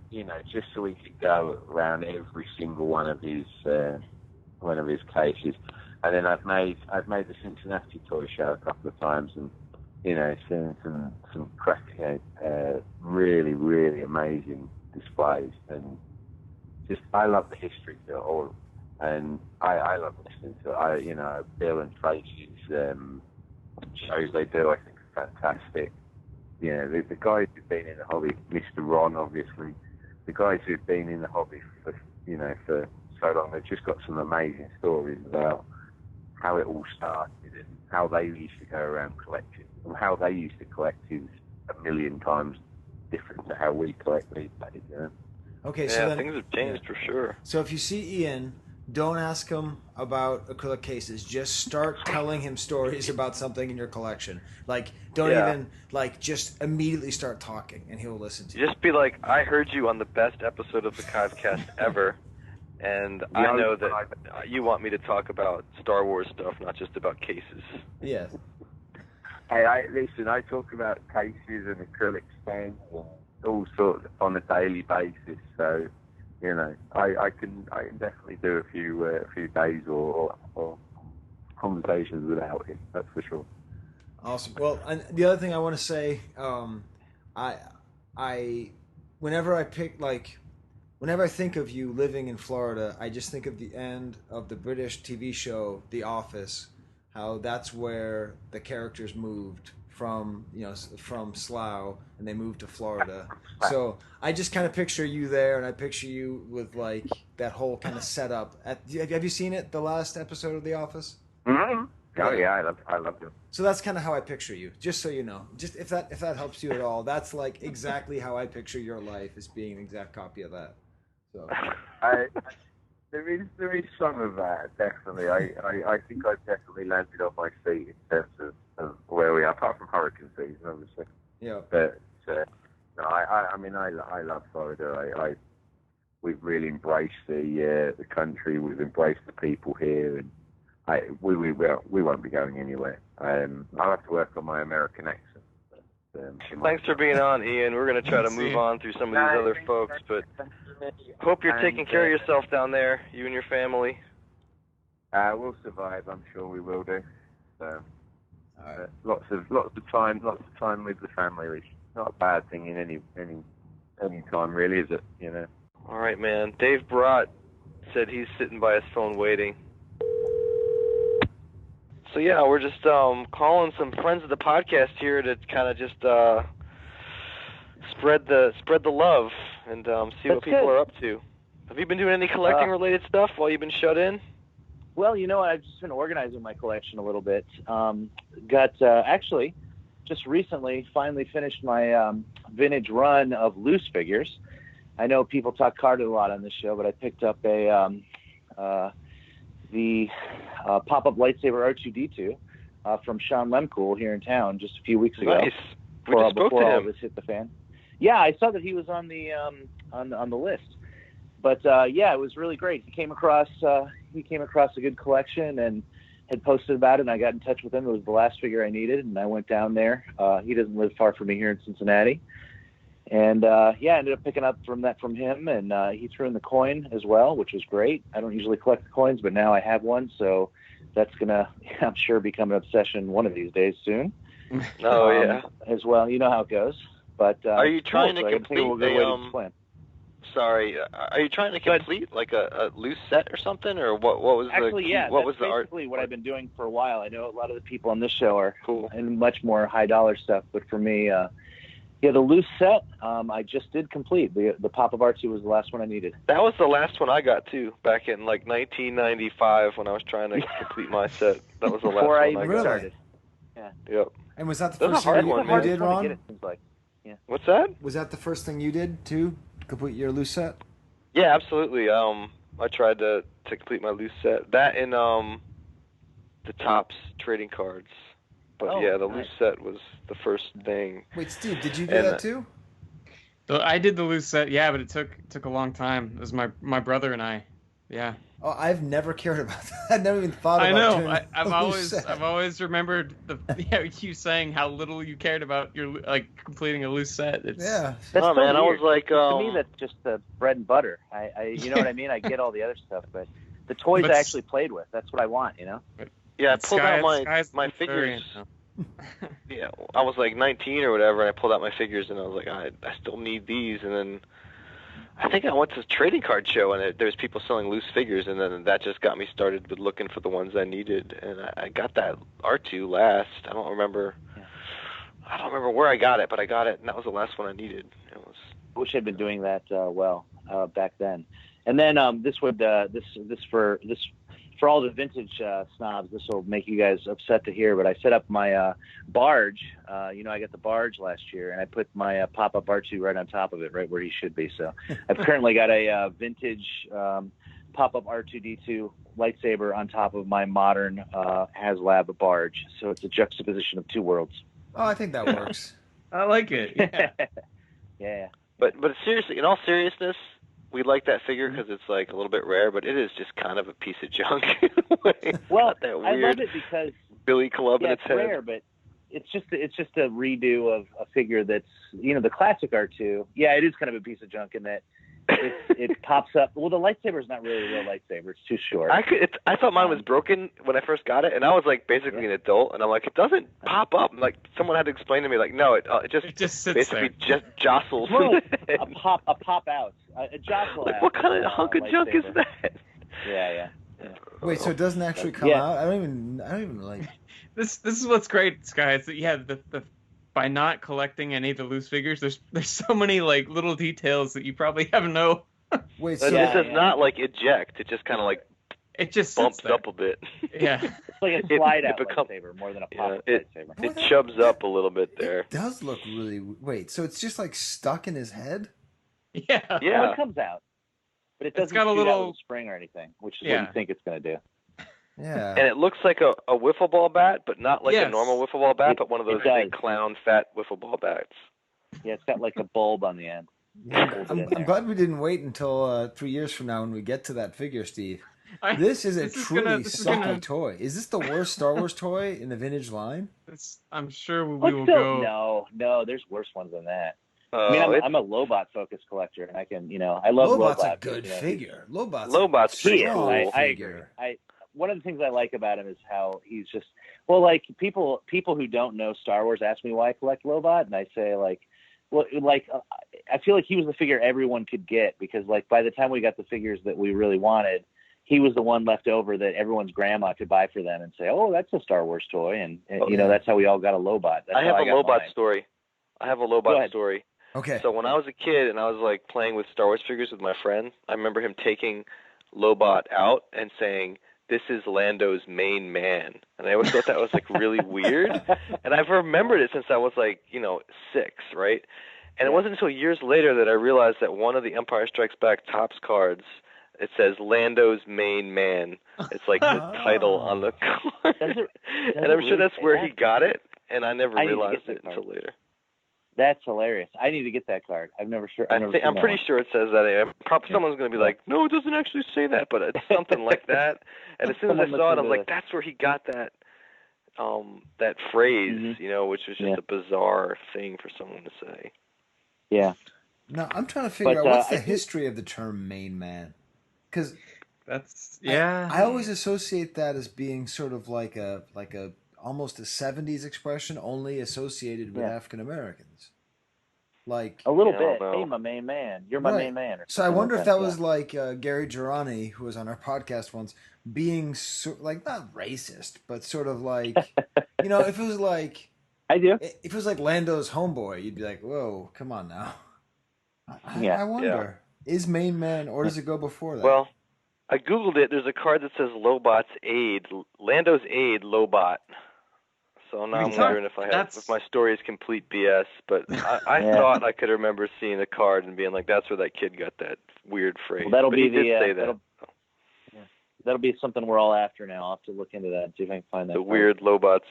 you know, just so we could go around every single one of his cases. And then I've made the Cincinnati toy show a couple of times, and you know, seen some cracking, really, really amazing displays, and just I love the history of it all, and I love listening to Bill and Tracy's shows they do. I think are fantastic. You know, the guys who've been in the hobby, Mr. Ron, obviously, the guys who've been in the hobby for so long, they've just got some amazing stories about how it all started and how they used to go around collecting. And how they used to collect is a million times different to how we collect these days. You know? Okay, so then, things have changed for sure. So if you see Iain, don't ask him about acrylic cases. Just start telling him stories about something in your collection. Like, don't even just immediately start talking, and he'll listen to you. Just be like, I heard you on the best episode of the Chive Cast ever. And I know that you want me to talk about Star Wars stuff, not just about cases. Yes. Hey, listen, I talk about cases and acrylic stands and all sorts on a daily basis. So, you know, I can definitely do a few days or conversations without it. That's for sure. Awesome. Well, and the other thing I want to say, whenever I think of you living in Florida, I just think of the end of the British TV show The Office, how that's where the characters moved from, from Slough, and they moved to Florida. So I just kind of picture you there, and I picture you with like that whole kind of setup. Have you seen it? The last episode of The Office. Mm-hmm. Oh yeah, I love it. So that's kind of how I picture you. Just so you know, just if that helps you at all, that's like exactly how I picture your life, as being an exact copy of that. So there is some of that, definitely. I think I've definitely landed on my feet in terms of where we are, apart from hurricane season, obviously. Yeah. But no, I love Florida. We've really embraced the country. We've embraced the people here, and we won't be going anywhere. I'll have to work on my American accent. Thanks for being on, Ian. We're going to try to move on through some of these other folks, but hope you're taking care of yourself down there, you and your family. We'll survive. I'm sure we will do. So, lots of time with the family, which is not a bad thing in any time, really, is it? All right, man. Dave Brott said he's sitting by his phone waiting. So yeah, we're just calling some friends of the podcast here to kind of just spread the love and see what people are up to. Have you been doing any collecting related stuff while you've been shut in? Well, I've just been organizing my collection a little bit. Actually just recently finally finished my vintage run of loose figures. I know people talk card a lot on this show, but I picked up the pop-up lightsaber R2-D2 from Sean Lemkuhl here in town just a few weeks ago. Nice. We just spoke to all him. this hit the fan. Yeah, I saw that he was on the on the list. But yeah, it was really great. He came across a good collection and had posted about it, and I got in touch with him. It was the last figure I needed, and I went down there. He doesn't live far from me here in Cincinnati. And yeah, I ended up picking up from him, and he threw in the coin as well, which was great. I don't usually collect the coins, but now I have one, so that's gonna, I'm sure, become an obsession one of these days soon. Oh yeah. As well, you know how it goes. But are you trying to complete are you trying to complete like a loose set or something, or what was actually, what was the art? Basically what I've been doing for a while. I know a lot of the people on this show are cool and much more high dollar stuff, but for me, yeah, the loose set, I just did complete. The pop-up R2 was the last one I needed. That was the last one I got too, back in like 1995 when I was trying to complete my set. That was the last Before one I got. started. Yeah. Yep. And was that the That was first a hard thing one, you man. did, Ron? It seems like. Yeah. What's that? Was that the first thing you did too? Complete your loose set? Yeah, absolutely. I tried to complete my loose set. That and the Topps trading cards. But yeah, the loose set was the first thing. Wait, Steve, did you do that too? I did the loose set, yeah, but it took a long time. It was my brother and I, yeah. Oh, I've never cared about that. I've never even thought about doing I've always remembered you saying how little you cared about your completing a loose set. Yeah. That's oh man, weird. I was like, to me that's just the bread and butter. I you know what I mean? I get all the other stuff, but the toys I actually played with, that's what I want, you know? Yeah, I pulled out my figures. Yeah, I was like 19 or whatever, and I pulled out my figures, and I was like, I still need these. And then I think I went to a trading card show, and there was people selling loose figures, and then that just got me started with looking for the ones I needed. And I got that R2 last. I don't remember where I got it, but I got it, and that was the last one I needed. I wish I'd been doing that back then. And then for all the vintage snobs, this will make you guys upset to hear, but I set up my barge. I got the barge last year, and I put my pop-up R2 right on top of it, right where he should be. So I've currently got a vintage pop-up R2-D2 lightsaber on top of my modern HasLab barge. So it's a juxtaposition of two worlds. Oh, I think that works. I like it. Yeah. Yeah. But seriously, in all seriousness, we like that figure because it's like a little bit rare, but it is just kind of a piece of junk. Well, that weird I love it because Billy Club in its head. It's rare, but it's just a redo of a figure that's the classic R2. Yeah, it is kind of a piece of junk in that it pops up. Well, the lightsaber is not really a real lightsaber; it's too short. I thought mine was broken when I first got it, and I was like basically an adult, and I'm like, it doesn't pop up. Like someone had to explain to me, like, no, it just sits basically there. just jostles. Well, a pop out, a jostle like, out. what kind of hunk of junk is that? Yeah. Wait, so it doesn't actually come out? I don't even like. This is what's great, Skye. Is that the by not collecting any of the loose figures, there's so many like little details that you probably have no. Wait, so this does not like eject. It just kind of like it just bumps up a bit. Yeah, it's like a slide out lightsaber more than a pop lightsaber. It chubs up a little bit there. It does look really. Wait, so it's just like stuck in his head? Yeah. Well, it comes out, but it doesn't got a shoot little out with a spring or anything, which is what you think it's going to do. Yeah. And it looks like a wiffle ball bat, but not like a normal wiffle ball bat, but one of those big clown fat wiffle ball bats. Yeah, it's got like a bulb on the end. I'm glad we didn't wait until 3 years from now when we get to that figure, Steve. This is a truly sucky toy. Is this the worst Star Wars toy in the vintage line? I'm sure we will go. No, there's worse ones than that. I mean, I'm a Lobot focused collector, and I can, I love Lobot's Lobot. a good figure. Lobot's pretty cool. I agree. One of the things I like about him is how he's just like people who don't know Star Wars ask me why I collect Lobot, and I say I feel like he was the figure everyone could get because like by the time we got the figures that we really wanted, he was the one left over that everyone's grandma could buy for them and say, oh, that's a Star Wars toy, and that's how we all got a Lobot. I have a Lobot story. Okay. So when I was a kid and I was like playing with Star Wars figures with my friend, I remember him taking Lobot out and saying, "This is Lando's main man," and I always thought that was like really weird, and I've remembered it since I was like 6, right? And it wasn't until years later that I realized that one of the Empire Strikes Back Topps cards, it says Lando's main man. It's like the title on the card, and I'm sure that's where he got it, and I never realized it until later. That's hilarious. I need to get that card. I'm pretty sure it says that. Someone's going to be like, no, it doesn't actually say that, but it's something like that. And as soon as I saw it, I'm like, that's where he got that that phrase, which was just a bizarre thing for someone to say. Yeah. Now, I'm trying to figure out what's the history of the term main man. Because I always associate that as being sort of like a almost a 70s expression only associated with African Americans. Like a little bit. Hey, my main man. You're my main man. So I wonder if that was like Gary Girani, who was on our podcast once, being like not racist, but sort of like, if it was like I do. If it was like Lando's homeboy, you'd be like, whoa, come on now. I wonder, is main man or does it go before that? Well, I Googled it. There's a card that says Lobot's aide, Lando's aide, Lobot. So now I'm wondering if my story is complete BS, but I thought I could remember seeing a card and being like, "That's where that kid got that weird phrase." Well, that'll but be he did say that. That'll be something we're all after now. I'll have to look into that and see if I can find that. The weird Lobot's,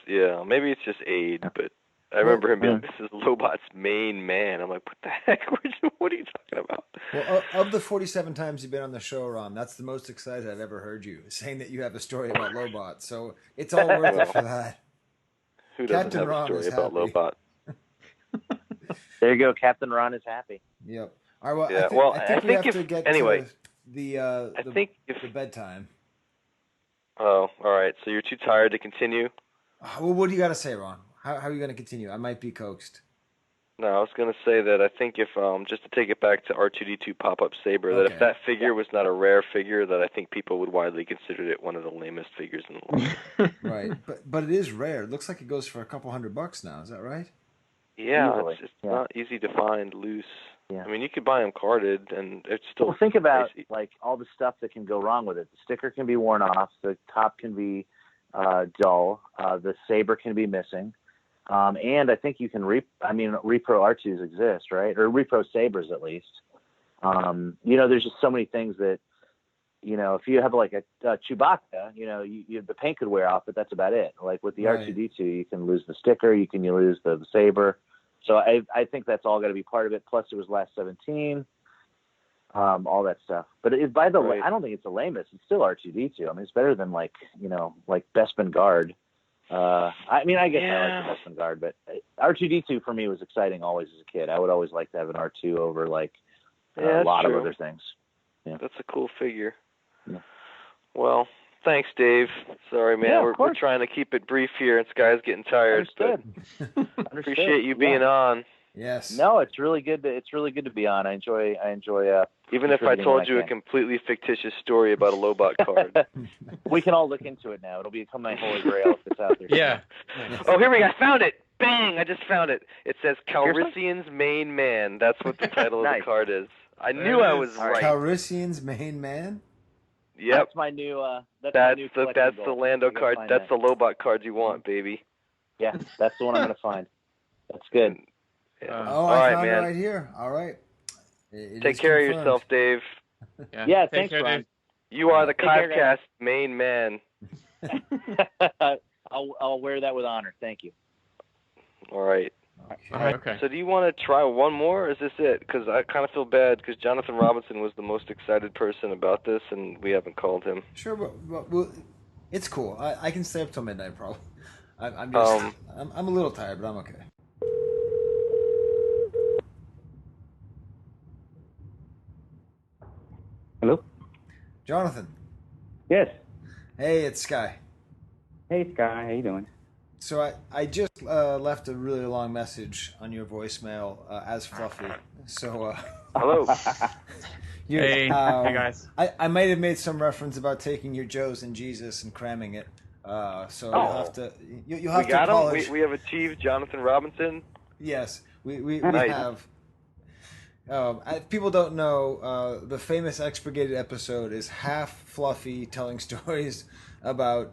maybe it's just aide, but I remember him being like, "This is Lobot's main man." I'm like, "What the heck? What are you talking about?" Well, of the 47 times you've been on the show, Ron, that's the most excited I've ever heard you saying that you have a story about Lobot. So it's all worth it for that. Who doesn't have a story about Lobot? There you go. Captain Ron is happy. Yep. All right. Well, I think we have to get to the bedtime. Oh, all right. So you're too tired to continue? Well, what do you got to say, Ron? How are you going to continue? I might be coaxed. No, I was going to say that I think if, just to take it back to R2-D2 Pop-Up Saber, that if that figure was not a rare figure, that I think people would widely consider it one of the lamest figures in the line. Right, but it is rare. It looks like it goes for a couple $100 now. Is that right? Yeah, it's not easy to find loose. Yeah. I mean, you could buy them carded, and it's still think about pricey. Like all the stuff that can go wrong with it. The sticker can be worn off. The top can be dull. The saber can be missing. And I think you can repro R2s exist, right? Or repro sabers at least. There's just so many things that, if you have like a Chewbacca, the paint could wear off, but that's about it. Like with the R2-D2, you can lose the sticker, you can lose the saber. So I think that's all got to be part of it. Plus it was last 17, all that stuff. But I don't think it's the lamest. It's still R2-D2. I mean, it's better than like Bespin Guard. I guess I like the Bespin Guard, but R2-D2 for me was exciting always as a kid. I would always like to have an R2 over a lot of other things. Yeah. That's a cool figure. Yeah. Well, thanks, Dave. Sorry, man. We're trying to keep it brief here, and Skye's getting tired. Understood. Appreciate you being on. Yes. No, it's really good. It's really good to be on. I enjoy. Even if I told you a completely fictitious story about a Lobot card. We can all look into it now. It'll become my holy grail if it's out there. Yeah. Oh, here we go. I found it. Bang! I just found it. It says Calrissian's Main Man. That's what the title of the card is. I knew I was right. Calrissian's Main Man? Yep. That's my new. That's the Lando card. That's the Lobot card you want, baby. Yeah, that's the one I'm gonna find. That's good. I right, found man. it right here. All right. It Take is care of confirmed. yourself, Dave. Yeah, thanks, Ron. You are the care, Chive Cast main man. I'll wear that with honor. Thank you. All right. Okay. So do you want to try one more, or is this it? Because I kind of feel bad because Jonathan Robinson was the most excited person about this, and we haven't called him. Sure, but it's cool. I can stay up till midnight, probably. I'm a little tired, but I'm okay. Hello? Jonathan. Yes. Hey, it's Skye. Hey, Skye. How you doing? So I just left a really long message on your voicemail as Fluffy. So hello. Hey guys. I might have made some reference about taking your Joes and Jesus and cramming it. So you'll have to we got him. We have achieved Jonathan Robinson. Yes, we nice. have. People don't know the famous Expurgated episode is half Fluffy telling stories about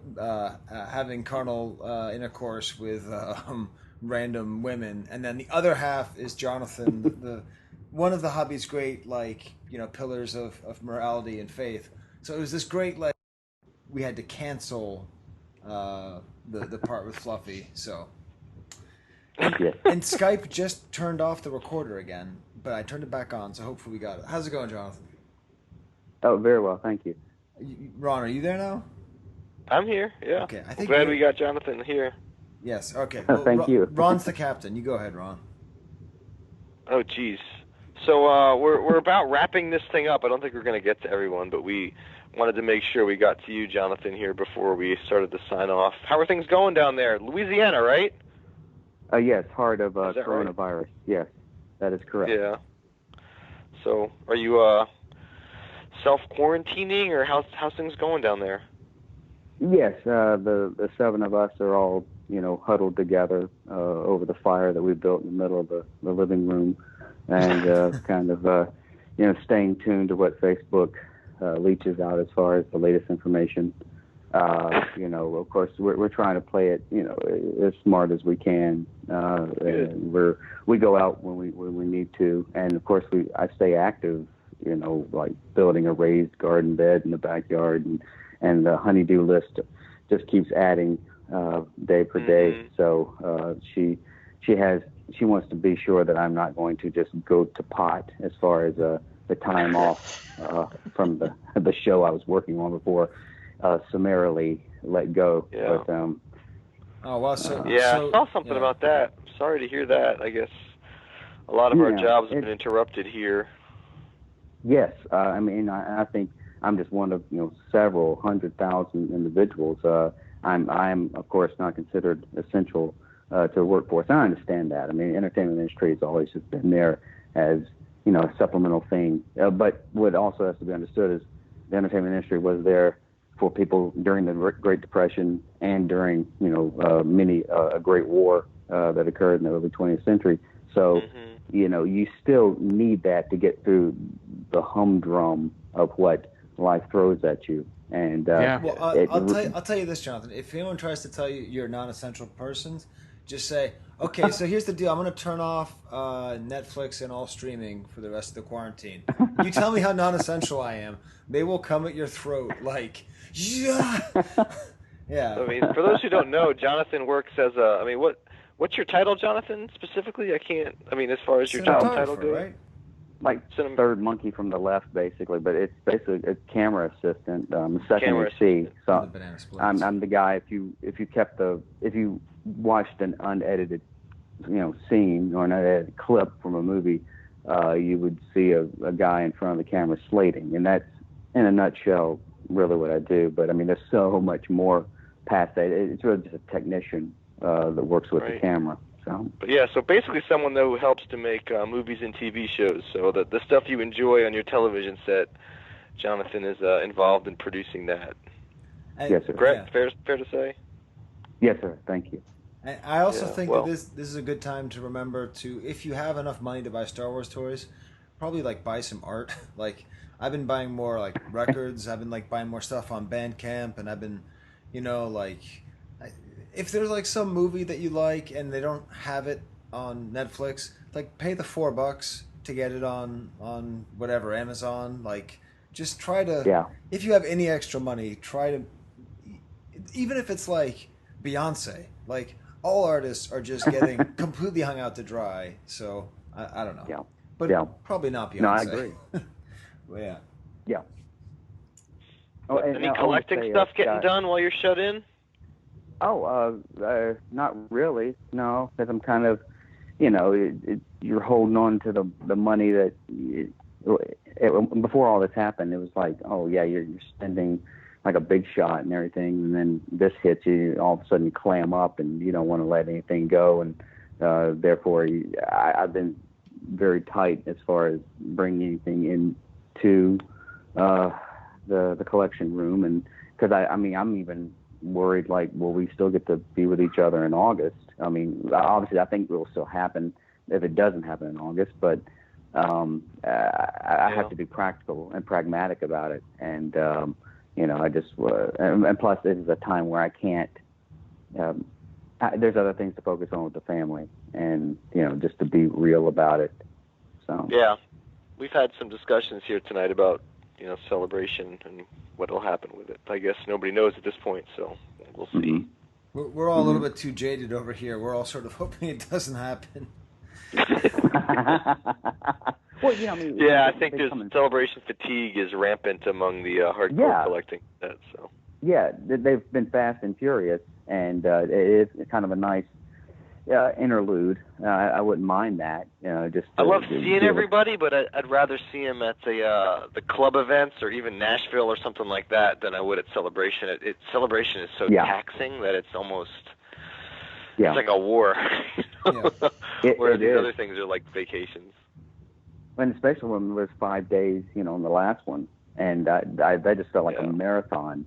having carnal intercourse with random women, and then the other half is Jonathan, the one of the hobby's great pillars of morality and faith. So it was this great we had to cancel the part with Fluffy. So and Skype just turned off the recorder again, but I turned it back on, so hopefully we got it. How's it going, Jonathan? Oh, very well, thank you. Ron, are you there now? I'm here, yeah. Okay, I'm glad we got Jonathan here. Yes, okay. Well, thank you. Ron's the captain. You go ahead, Ron. Oh, geez. So we're about wrapping this thing up. I don't think we're going to get to everyone, but we wanted to make sure we got to you, Jonathan, here before we started to sign off. How are things going down there? Louisiana, right? Yes, heart of Is that coronavirus. Right? Yes, that is correct. Yeah. So are you self-quarantining, or how's things going down there? Yes, the seven of us are all, huddled together over the fire that we built in the middle of the living room, and kind of, staying tuned to what Facebook leaches out as far as the latest information. Of course, we're trying to play it, as smart as we can. And we go out when we need to, and of course I stay active, like building a raised garden bed in the backyard, and the honeydew list just keeps adding day per day. So she wants to be sure that I'm not going to just go to pot as far as the time off from the show I was working on before. Summarily let go. Yeah. But, oh well. I saw something about that. Sorry to hear that. I guess a lot of our jobs have been interrupted here. Yes, I think I'm just one of several 100,000 individuals. I'm of course not considered essential to the workforce. I understand that. I mean, entertainment industry has always just been there as a supplemental thing. But what also has to be understood is the entertainment industry was there for people during the Great Depression and during a Great War that occurred in the early 20th century. So you still need that to get through the humdrum of what life throws at you. And well, I'll tell you this, Jonathan. If anyone tries to tell you you're a non-essential person, just say, okay, so here's the deal. I'm going to turn off Netflix and all streaming for the rest of the quarantine. You tell me how non-essential I am. They will come at your throat like, yeah. I mean, for those who don't know, Jonathan works as what's your title, Jonathan, specifically? As far as your job title goes? Right? Like third monkey from the left, basically, but it's basically a camera assistant, second in C. So I'm the guy. If you watched an unedited, scene or an unedited clip from a movie, you would see a guy in front of the camera slating, and that's in a nutshell really what I do. But there's so much more past that. It's really just a technician that works with the camera. So, but yeah, so basically someone though who helps to make movies and TV shows. So the stuff you enjoy on your television set, Jonathan is involved in producing that. yes, sir. Correct? Yeah. Fair to say? Yes, sir. Thank you. And I also think that this is a good time to remember to, if you have enough money to buy Star Wars toys, probably like buy some art. Like I've been buying more like records. I've been like buying more stuff on Bandcamp, and I've been, like, if there's like some movie that you like and they don't have it on Netflix, like pay the $4 to get it on whatever, Amazon. Like just try to, if you have any extra money, try to, even if it's like Beyonce, like all artists are just getting completely hung out to dry. So I don't know. Yeah. But probably not Beyonce. No, I agree. Well, yeah. Yeah. Any collecting stuff getting done while you're shut in? Oh, not really. No, because I'm kind of, you're holding on to the money that before all this happened. It was like, oh yeah, you're spending like a big shot and everything, and then this hits you. All of a sudden, you clam up, and you don't want to let anything go, and therefore, I've been very tight as far as bringing anything into the collection room, and because I'm even worried, like, will we still get to be with each other in August? I mean, obviously, I think it will still happen if it doesn't happen in August, but I have to be practical and pragmatic about it, and I just and plus this is a time where I can't. There's other things to focus on with the family, and just to be real about it. So yeah, we've had some discussions here tonight about celebration and what'll happen with it. I guess nobody knows at this point, so we'll see. Mm-hmm. We're all a little bit too jaded over here. We're all sort of hoping it doesn't happen. Well, I think there's celebration fatigue is rampant among the hardcore collecting sets. So yeah, they've been fast and furious, and it's kind of a nice interlude. I wouldn't mind that. I love seeing everybody, but I'd rather see them at the club events or even Nashville or something like that than I would at Celebration. Celebration is so taxing that it's almost it's like a war. Whereas these other things are like vacations. And especially when it was 5 days, in the last one, and that just felt like a marathon.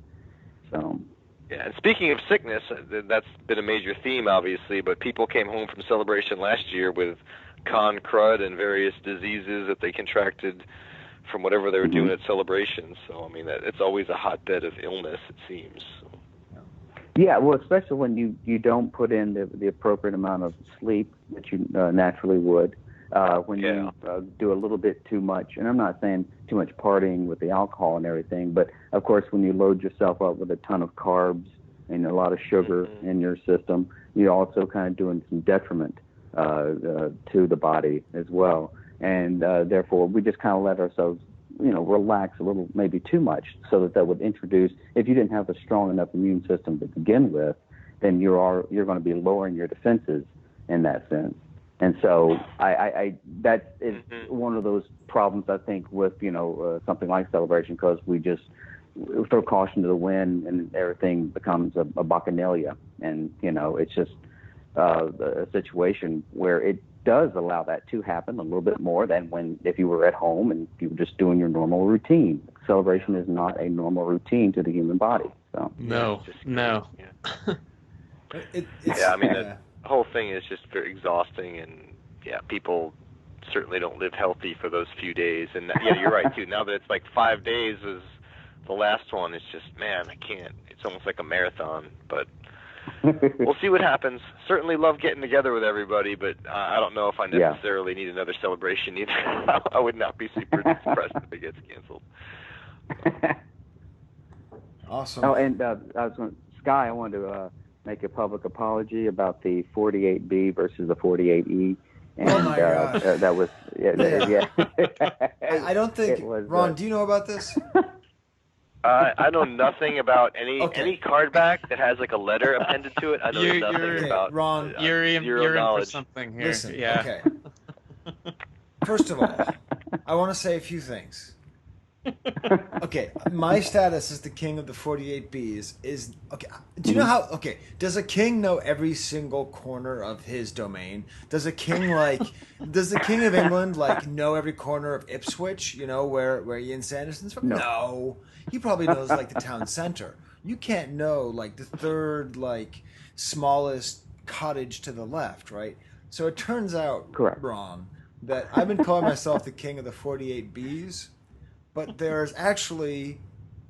So. Yeah, and speaking of sickness, that's been a major theme, obviously, but people came home from Celebration last year with con crud and various diseases that they contracted from whatever they were doing at Celebration. So, I mean, it's always a hotbed of illness, it seems. So. Yeah, well, especially when you don't put in the appropriate amount of sleep that you naturally would. When you do a little bit too much, and I'm not saying too much partying with the alcohol and everything, but of course when you load yourself up with a ton of carbs and a lot of sugar in your system, you're also kind of doing some detriment to the body as well. And therefore we just kind of let ourselves, relax a little, maybe too much, so that would introduce, if you didn't have a strong enough immune system to begin with, then you're going to be lowering your defenses in that sense. And so that is one of those problems, I think, with, something like Celebration, because we just throw caution to the wind and everything becomes a bacchanalia. And, it's just a situation where it does allow that to happen a little bit more than if you were at home and you were just doing your normal routine. Celebration is not a normal routine to the human body. So No. The whole thing is just very exhausting, and people certainly don't live healthy for those few days. And you're right too. Now that it's like 5 days was the last one, it's just, man, I can't. It's almost like a marathon, but we'll see what happens. Certainly love getting together with everybody, but I don't know if I necessarily need another Celebration either. I would not be super depressed if it gets canceled. Awesome. Oh, and Skye, I wanted to make a public apology about the 48B versus the 48E. And, oh my gosh. That was, I don't think, Ron, do you know about this? I know nothing about any card back that has like a letter appended to it. I know nothing about Ron. You're in knowledge. for something here. Listen, okay. First of all, I want to say a few things. Okay, my status as the king of the 48 Bs is okay. Do you know how? Okay, does a king know every single corner of his domain? Does a king does the king of England know every corner of Ipswich? You know where Iain Sanderson's from? No, he probably knows the town center. You can't know the third smallest cottage to the left, right? So it turns out, Correct, Ron, that I've been calling myself the king of the 48 Bs. But there's actually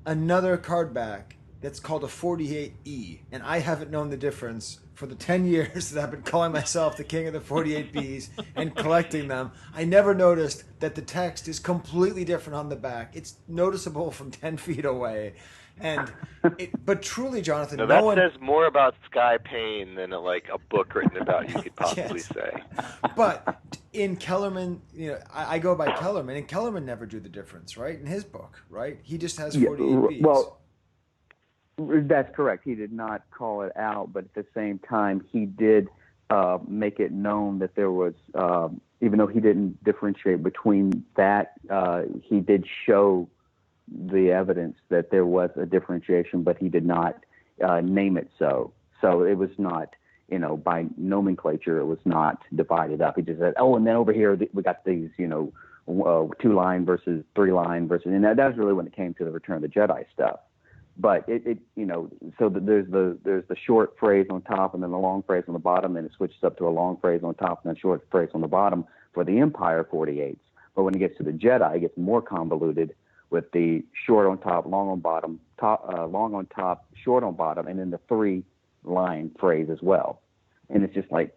another card back that's called a 48E, and I haven't known the difference for the 10 years that I've been calling myself the king of the 48 Bs and collecting them. I never noticed that the text is completely different on the back. It's noticeable from 10 feet away. But truly, Jonathan, now, that says more about Skye Payne than a book written about you could possibly say. But in Kellerman, I go by Kellerman, and Kellerman never drew the difference, right? In his book, right? He just has 48 Bs. Well, that's correct. He did not call it out, but at the same time, he did make it known that there was, even though he didn't differentiate between that, he did show the evidence that there was a differentiation, but he did not name it so. So it was not, by nomenclature, it was not divided up. He just said, oh, and then over here we got these, 2-line versus 3-line versus, and that was really when it came to the Return of the Jedi stuff. But so there's the short phrase on top and then the long phrase on the bottom, and it switches up to a long phrase on top and a short phrase on the bottom for the Empire 48s. But when it gets to the Jedi, it gets more convoluted, with the short on top, long on bottom, long on top, short on bottom, and then the 3-line phrase as well. And it's just I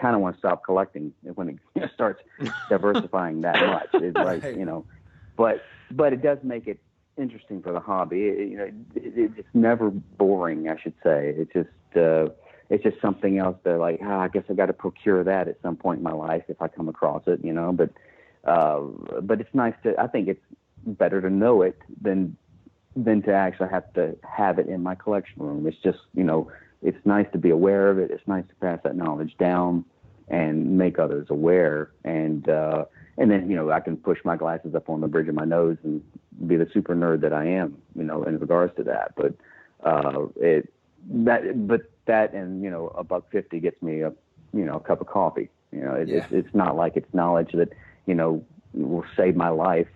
kind of want to stop collecting when it starts diversifying that much. It's but it does make it interesting for the hobby. It's never boring, I should say. It's just something else that I guess I got to procure that at some point in my life if I come across it, But it's nice I think it's better to know it than to actually have to have it in my collection room. It's just, it's nice to be aware of it. It's nice to pass that knowledge down and make others aware. And then, I can push my glasses up on the bridge of my nose and be the super nerd that I am, in regards to that. But, that and, $1.50 gets me a cup of coffee. It's not like it's knowledge that, will save my life.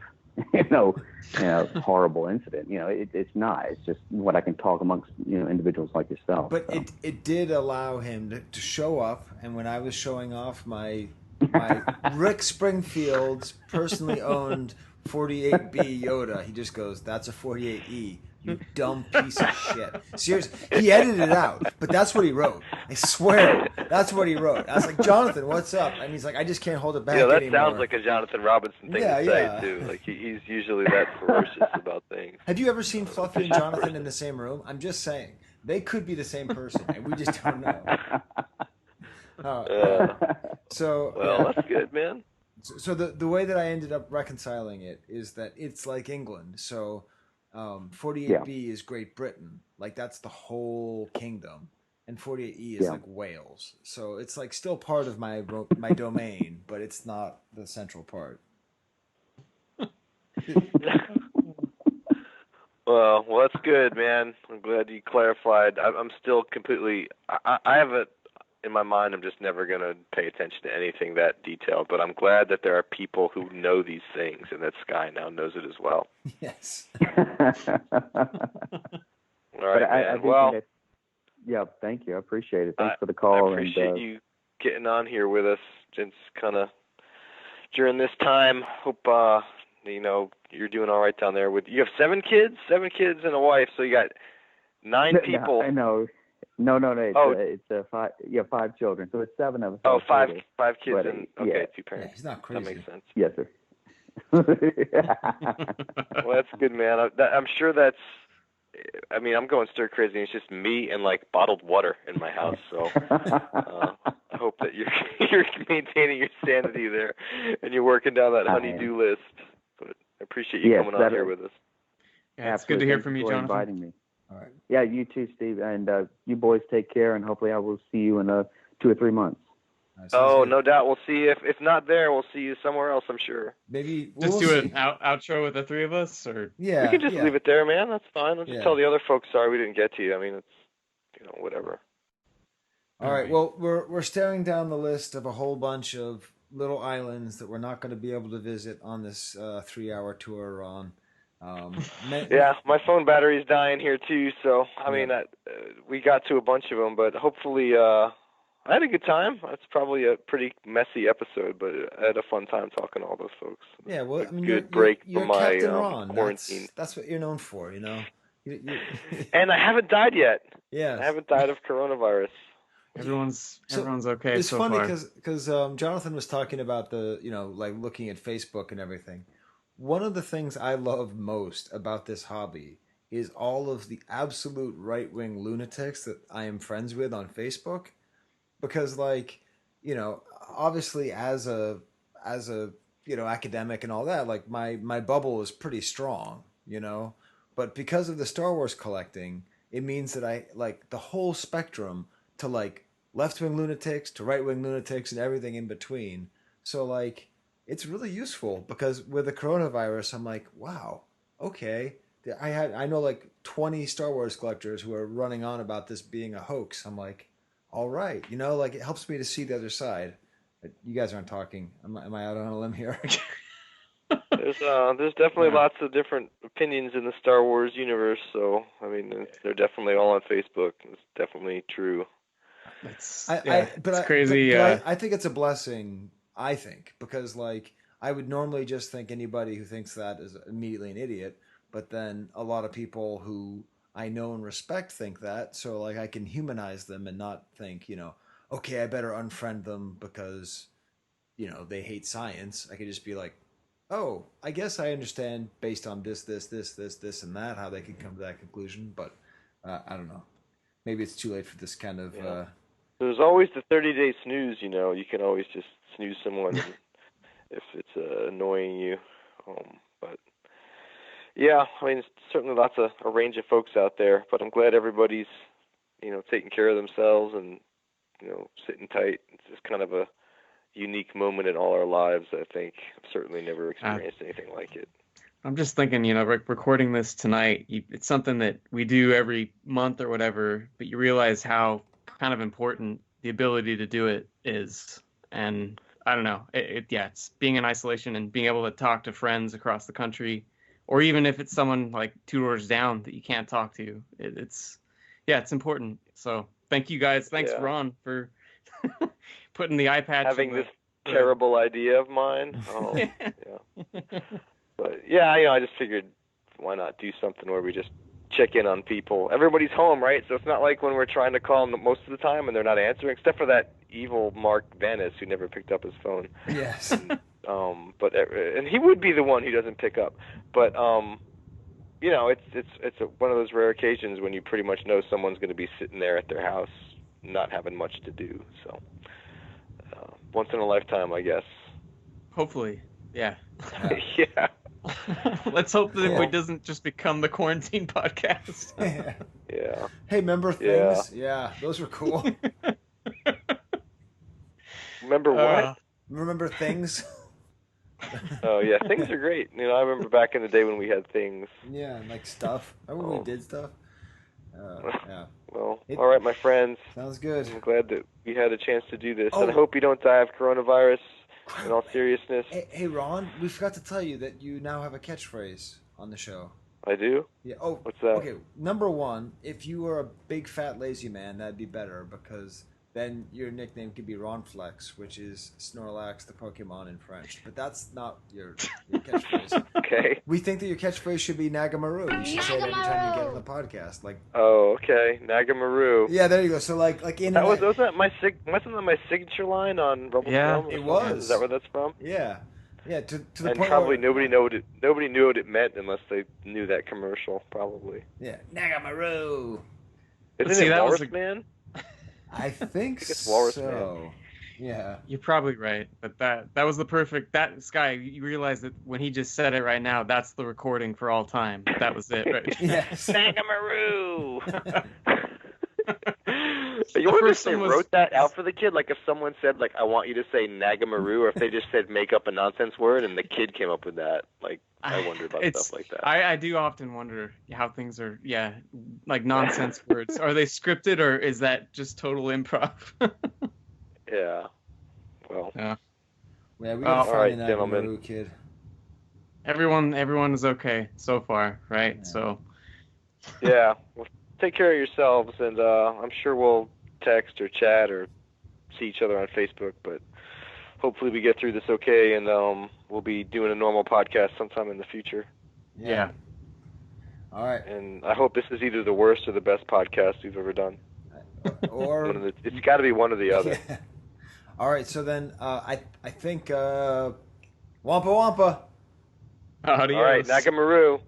Horrible incident. It's not. It's just what I can talk amongst individuals like yourself. But it did allow him to show up, and when I was showing off my Rick Springfield's personally owned 48B Yoda, he just goes, "That's a 48E. You dumb piece of shit." Seriously, he edited it out, but that's what he wrote. I swear, that's what he wrote. I was like, "Jonathan, what's up?" And he's like, "I just can't hold it back that anymore." Sounds like a Jonathan Robinson thing to say too. He's usually that ferocious about things. Have you ever seen Fluffy and Jonathan in the same room? I'm just saying, they could be the same person, and we just don't know. That's good, man. So the way that I ended up reconciling it is that it's like England. So 48B is Great Britain, that's the whole kingdom, and 48E is Wales. So it's still part of my domain, but it's not the central part. Well, that's good, man. I'm glad you clarified. I'm still completely. I have it in my mind. I'm just never going to pay attention to anything that detailed. But I'm glad that there are people who know these things, and that Skye now knows it as well. Yes. All right, man. Thank you. I appreciate it. Thanks for the call. I appreciate you getting on here with us. Just kind of during this time. Hope you're doing all right down there. You have 7 kids and a wife, so you got 9 people. I know. No. It's 5. 5 children, so it's 7 of us. Oh, 5 kids and 2 parents. Yeah, he's not crazy. That makes sense. Yes, sir. Well, that's good, man. I'm sure that's. I mean, I'm going stir crazy. It's just me and bottled water in my house. So I hope that you're maintaining your sanity there, and you're working down that honey-do list. But I appreciate you coming on here with us. Yeah, it's good to hear from you, Jonathan. Inviting me. All right. Yeah, you too, Steve, and you boys take care, and hopefully I will see you in 2 or 3 months. Oh, no doubt. We'll see if not there, we'll see you somewhere else, I'm sure. Maybe just do an outro with the three of us, or we can just leave it there, man. That's fine. Let's just tell the other folks sorry we didn't get to you. I mean, it's whatever. All right. Well, we're staring down the list of a whole bunch of little islands that we're not going to be able to visit on this 3-hour tour, Ron. Yeah, my phone battery's dying here too. So I mean, we got to a bunch of them, but hopefully, I had a good time. It's probably a pretty messy episode, but I had a fun time talking to all those folks. Yeah, well, I mean, good break you're from my Captain Ron. quarantine. That's what you're known for, you know. And I haven't died yet. Yeah, I haven't died of coronavirus. Everyone's okay. It's so funny far. because Jonathan was talking about the like looking at Facebook and everything. One of the things I love most about this hobby is all of the absolute right-wing lunatics that I am friends with on Facebook, because obviously as a academic and all that, like my bubble is pretty strong, but because of the Star Wars collecting, it means that I like the whole spectrum to like left-wing lunatics to right-wing lunatics and everything in between. So it's really useful because with the coronavirus, I'm like, wow, okay. I know like 20 Star Wars collectors who are running on about this being a hoax. I'm like, all right, it helps me to see the other side. You guys aren't talking. Am I out on a limb here? There's definitely lots of different opinions in the Star Wars universe. So I mean, they're definitely all on Facebook. It's definitely true. It's crazy. But I think it's a blessing. I think because I would normally just think anybody who thinks that is immediately an idiot, but then a lot of people who I know and respect think that, so I can humanize them and not think, okay, I better unfriend them because, they hate science. I could just be like, oh, I guess I understand based on this, and that, how they could come to that conclusion, but I don't know. Maybe it's too late for this kind of... There's always the 30-day snooze, you can always just snooze someone if it's annoying you. But yeah, I mean, there's certainly lots of a range of folks out there, but I'm glad everybody's, taking care of themselves and, sitting tight. It's just kind of a unique moment in all our lives, I think. I've certainly never experienced anything like it. I'm just thinking, recording this tonight, it's something that we do every month or whatever, but you realize how kind of important the ability to do it is. And I don't know, it's being in isolation and being able to talk to friends across the country, or even if it's someone like 2 doors down that you can't talk to, it's important. So thank you guys. Thanks, Ron, for putting the iPad. Having this terrible idea of mine. Oh, yeah. But yeah, I just figured why not do something where we just check in on people. Everybody's home, right? So it's not like when we're trying to call them most of the time and they're not answering, except for that evil Mark Vanis who never picked up his phone. Yes. And he would be the one who doesn't pick up. But it's one of those rare occasions when you pretty much know someone's going to be sitting there at their house, not having much to do. So once in a lifetime, I guess. Hopefully, yeah. Yeah. Let's hope that it doesn't just become the quarantine podcast. Yeah. Hey, remember things? Yeah, those were cool. Remember what? Remember things? Oh yeah, things are great. I remember back in the day when we had things. Yeah, and stuff. Remember when we did stuff? Yeah. Well, all right, my friends. Sounds good. I'm glad that we had a chance to do this, and I hope you don't die of coronavirus. In all seriousness. Hey, Ron, we forgot to tell you that you now have a catchphrase on the show. I do? Yeah. Oh, what's that? Okay, number one, if you were a big fat lazy man, that'd be better because then your nickname could be Ron Flex, which is Snorlax the Pokemon in French. But that's not your catchphrase. Okay. We think that your catchphrase should be Nagamaru. You should say it every time you get on the podcast. Oh, okay. Nagamaru. Yeah, there you go. So in wasn't that my signature line on Rebel Film? It was. Is that where that's from? Yeah. Yeah, to the and point probably where... nobody knew what it meant unless they knew that commercial, probably. Yeah. Nagamaru. Isn't it Walrus Man? I think it's Walrus so. Man. Yeah. You're probably right, but that was the perfect Skye, you realize that when he just said it right now, that's the recording for all time. That was it, right? Yes. Nagamaru. You wonder if first they one was- wrote that out for the kid? Like if someone said, like, I want you to say Nagamaru, or if they just said make up a nonsense word and the kid came up with that. Like, I wonder about stuff like that. I do often wonder how things are, like nonsense words. Are they scripted or is that just total improv? Yeah. Well. Yeah, we gotta all right, find the gentlemen. Nagamaru kid. Everyone is okay so far, right? Yeah. So. Yeah. Well, take care of yourselves, and I'm sure we'll text or chat or see each other on Facebook, but hopefully we get through this okay, and we'll be doing a normal podcast sometime in the future. Yeah. All right. And I hope this is either the worst or the best podcast we've ever done. Or it's got to be one or the other. Yeah. All right, so then I think Wampa Wampa. Adios. All right, Nagamaru.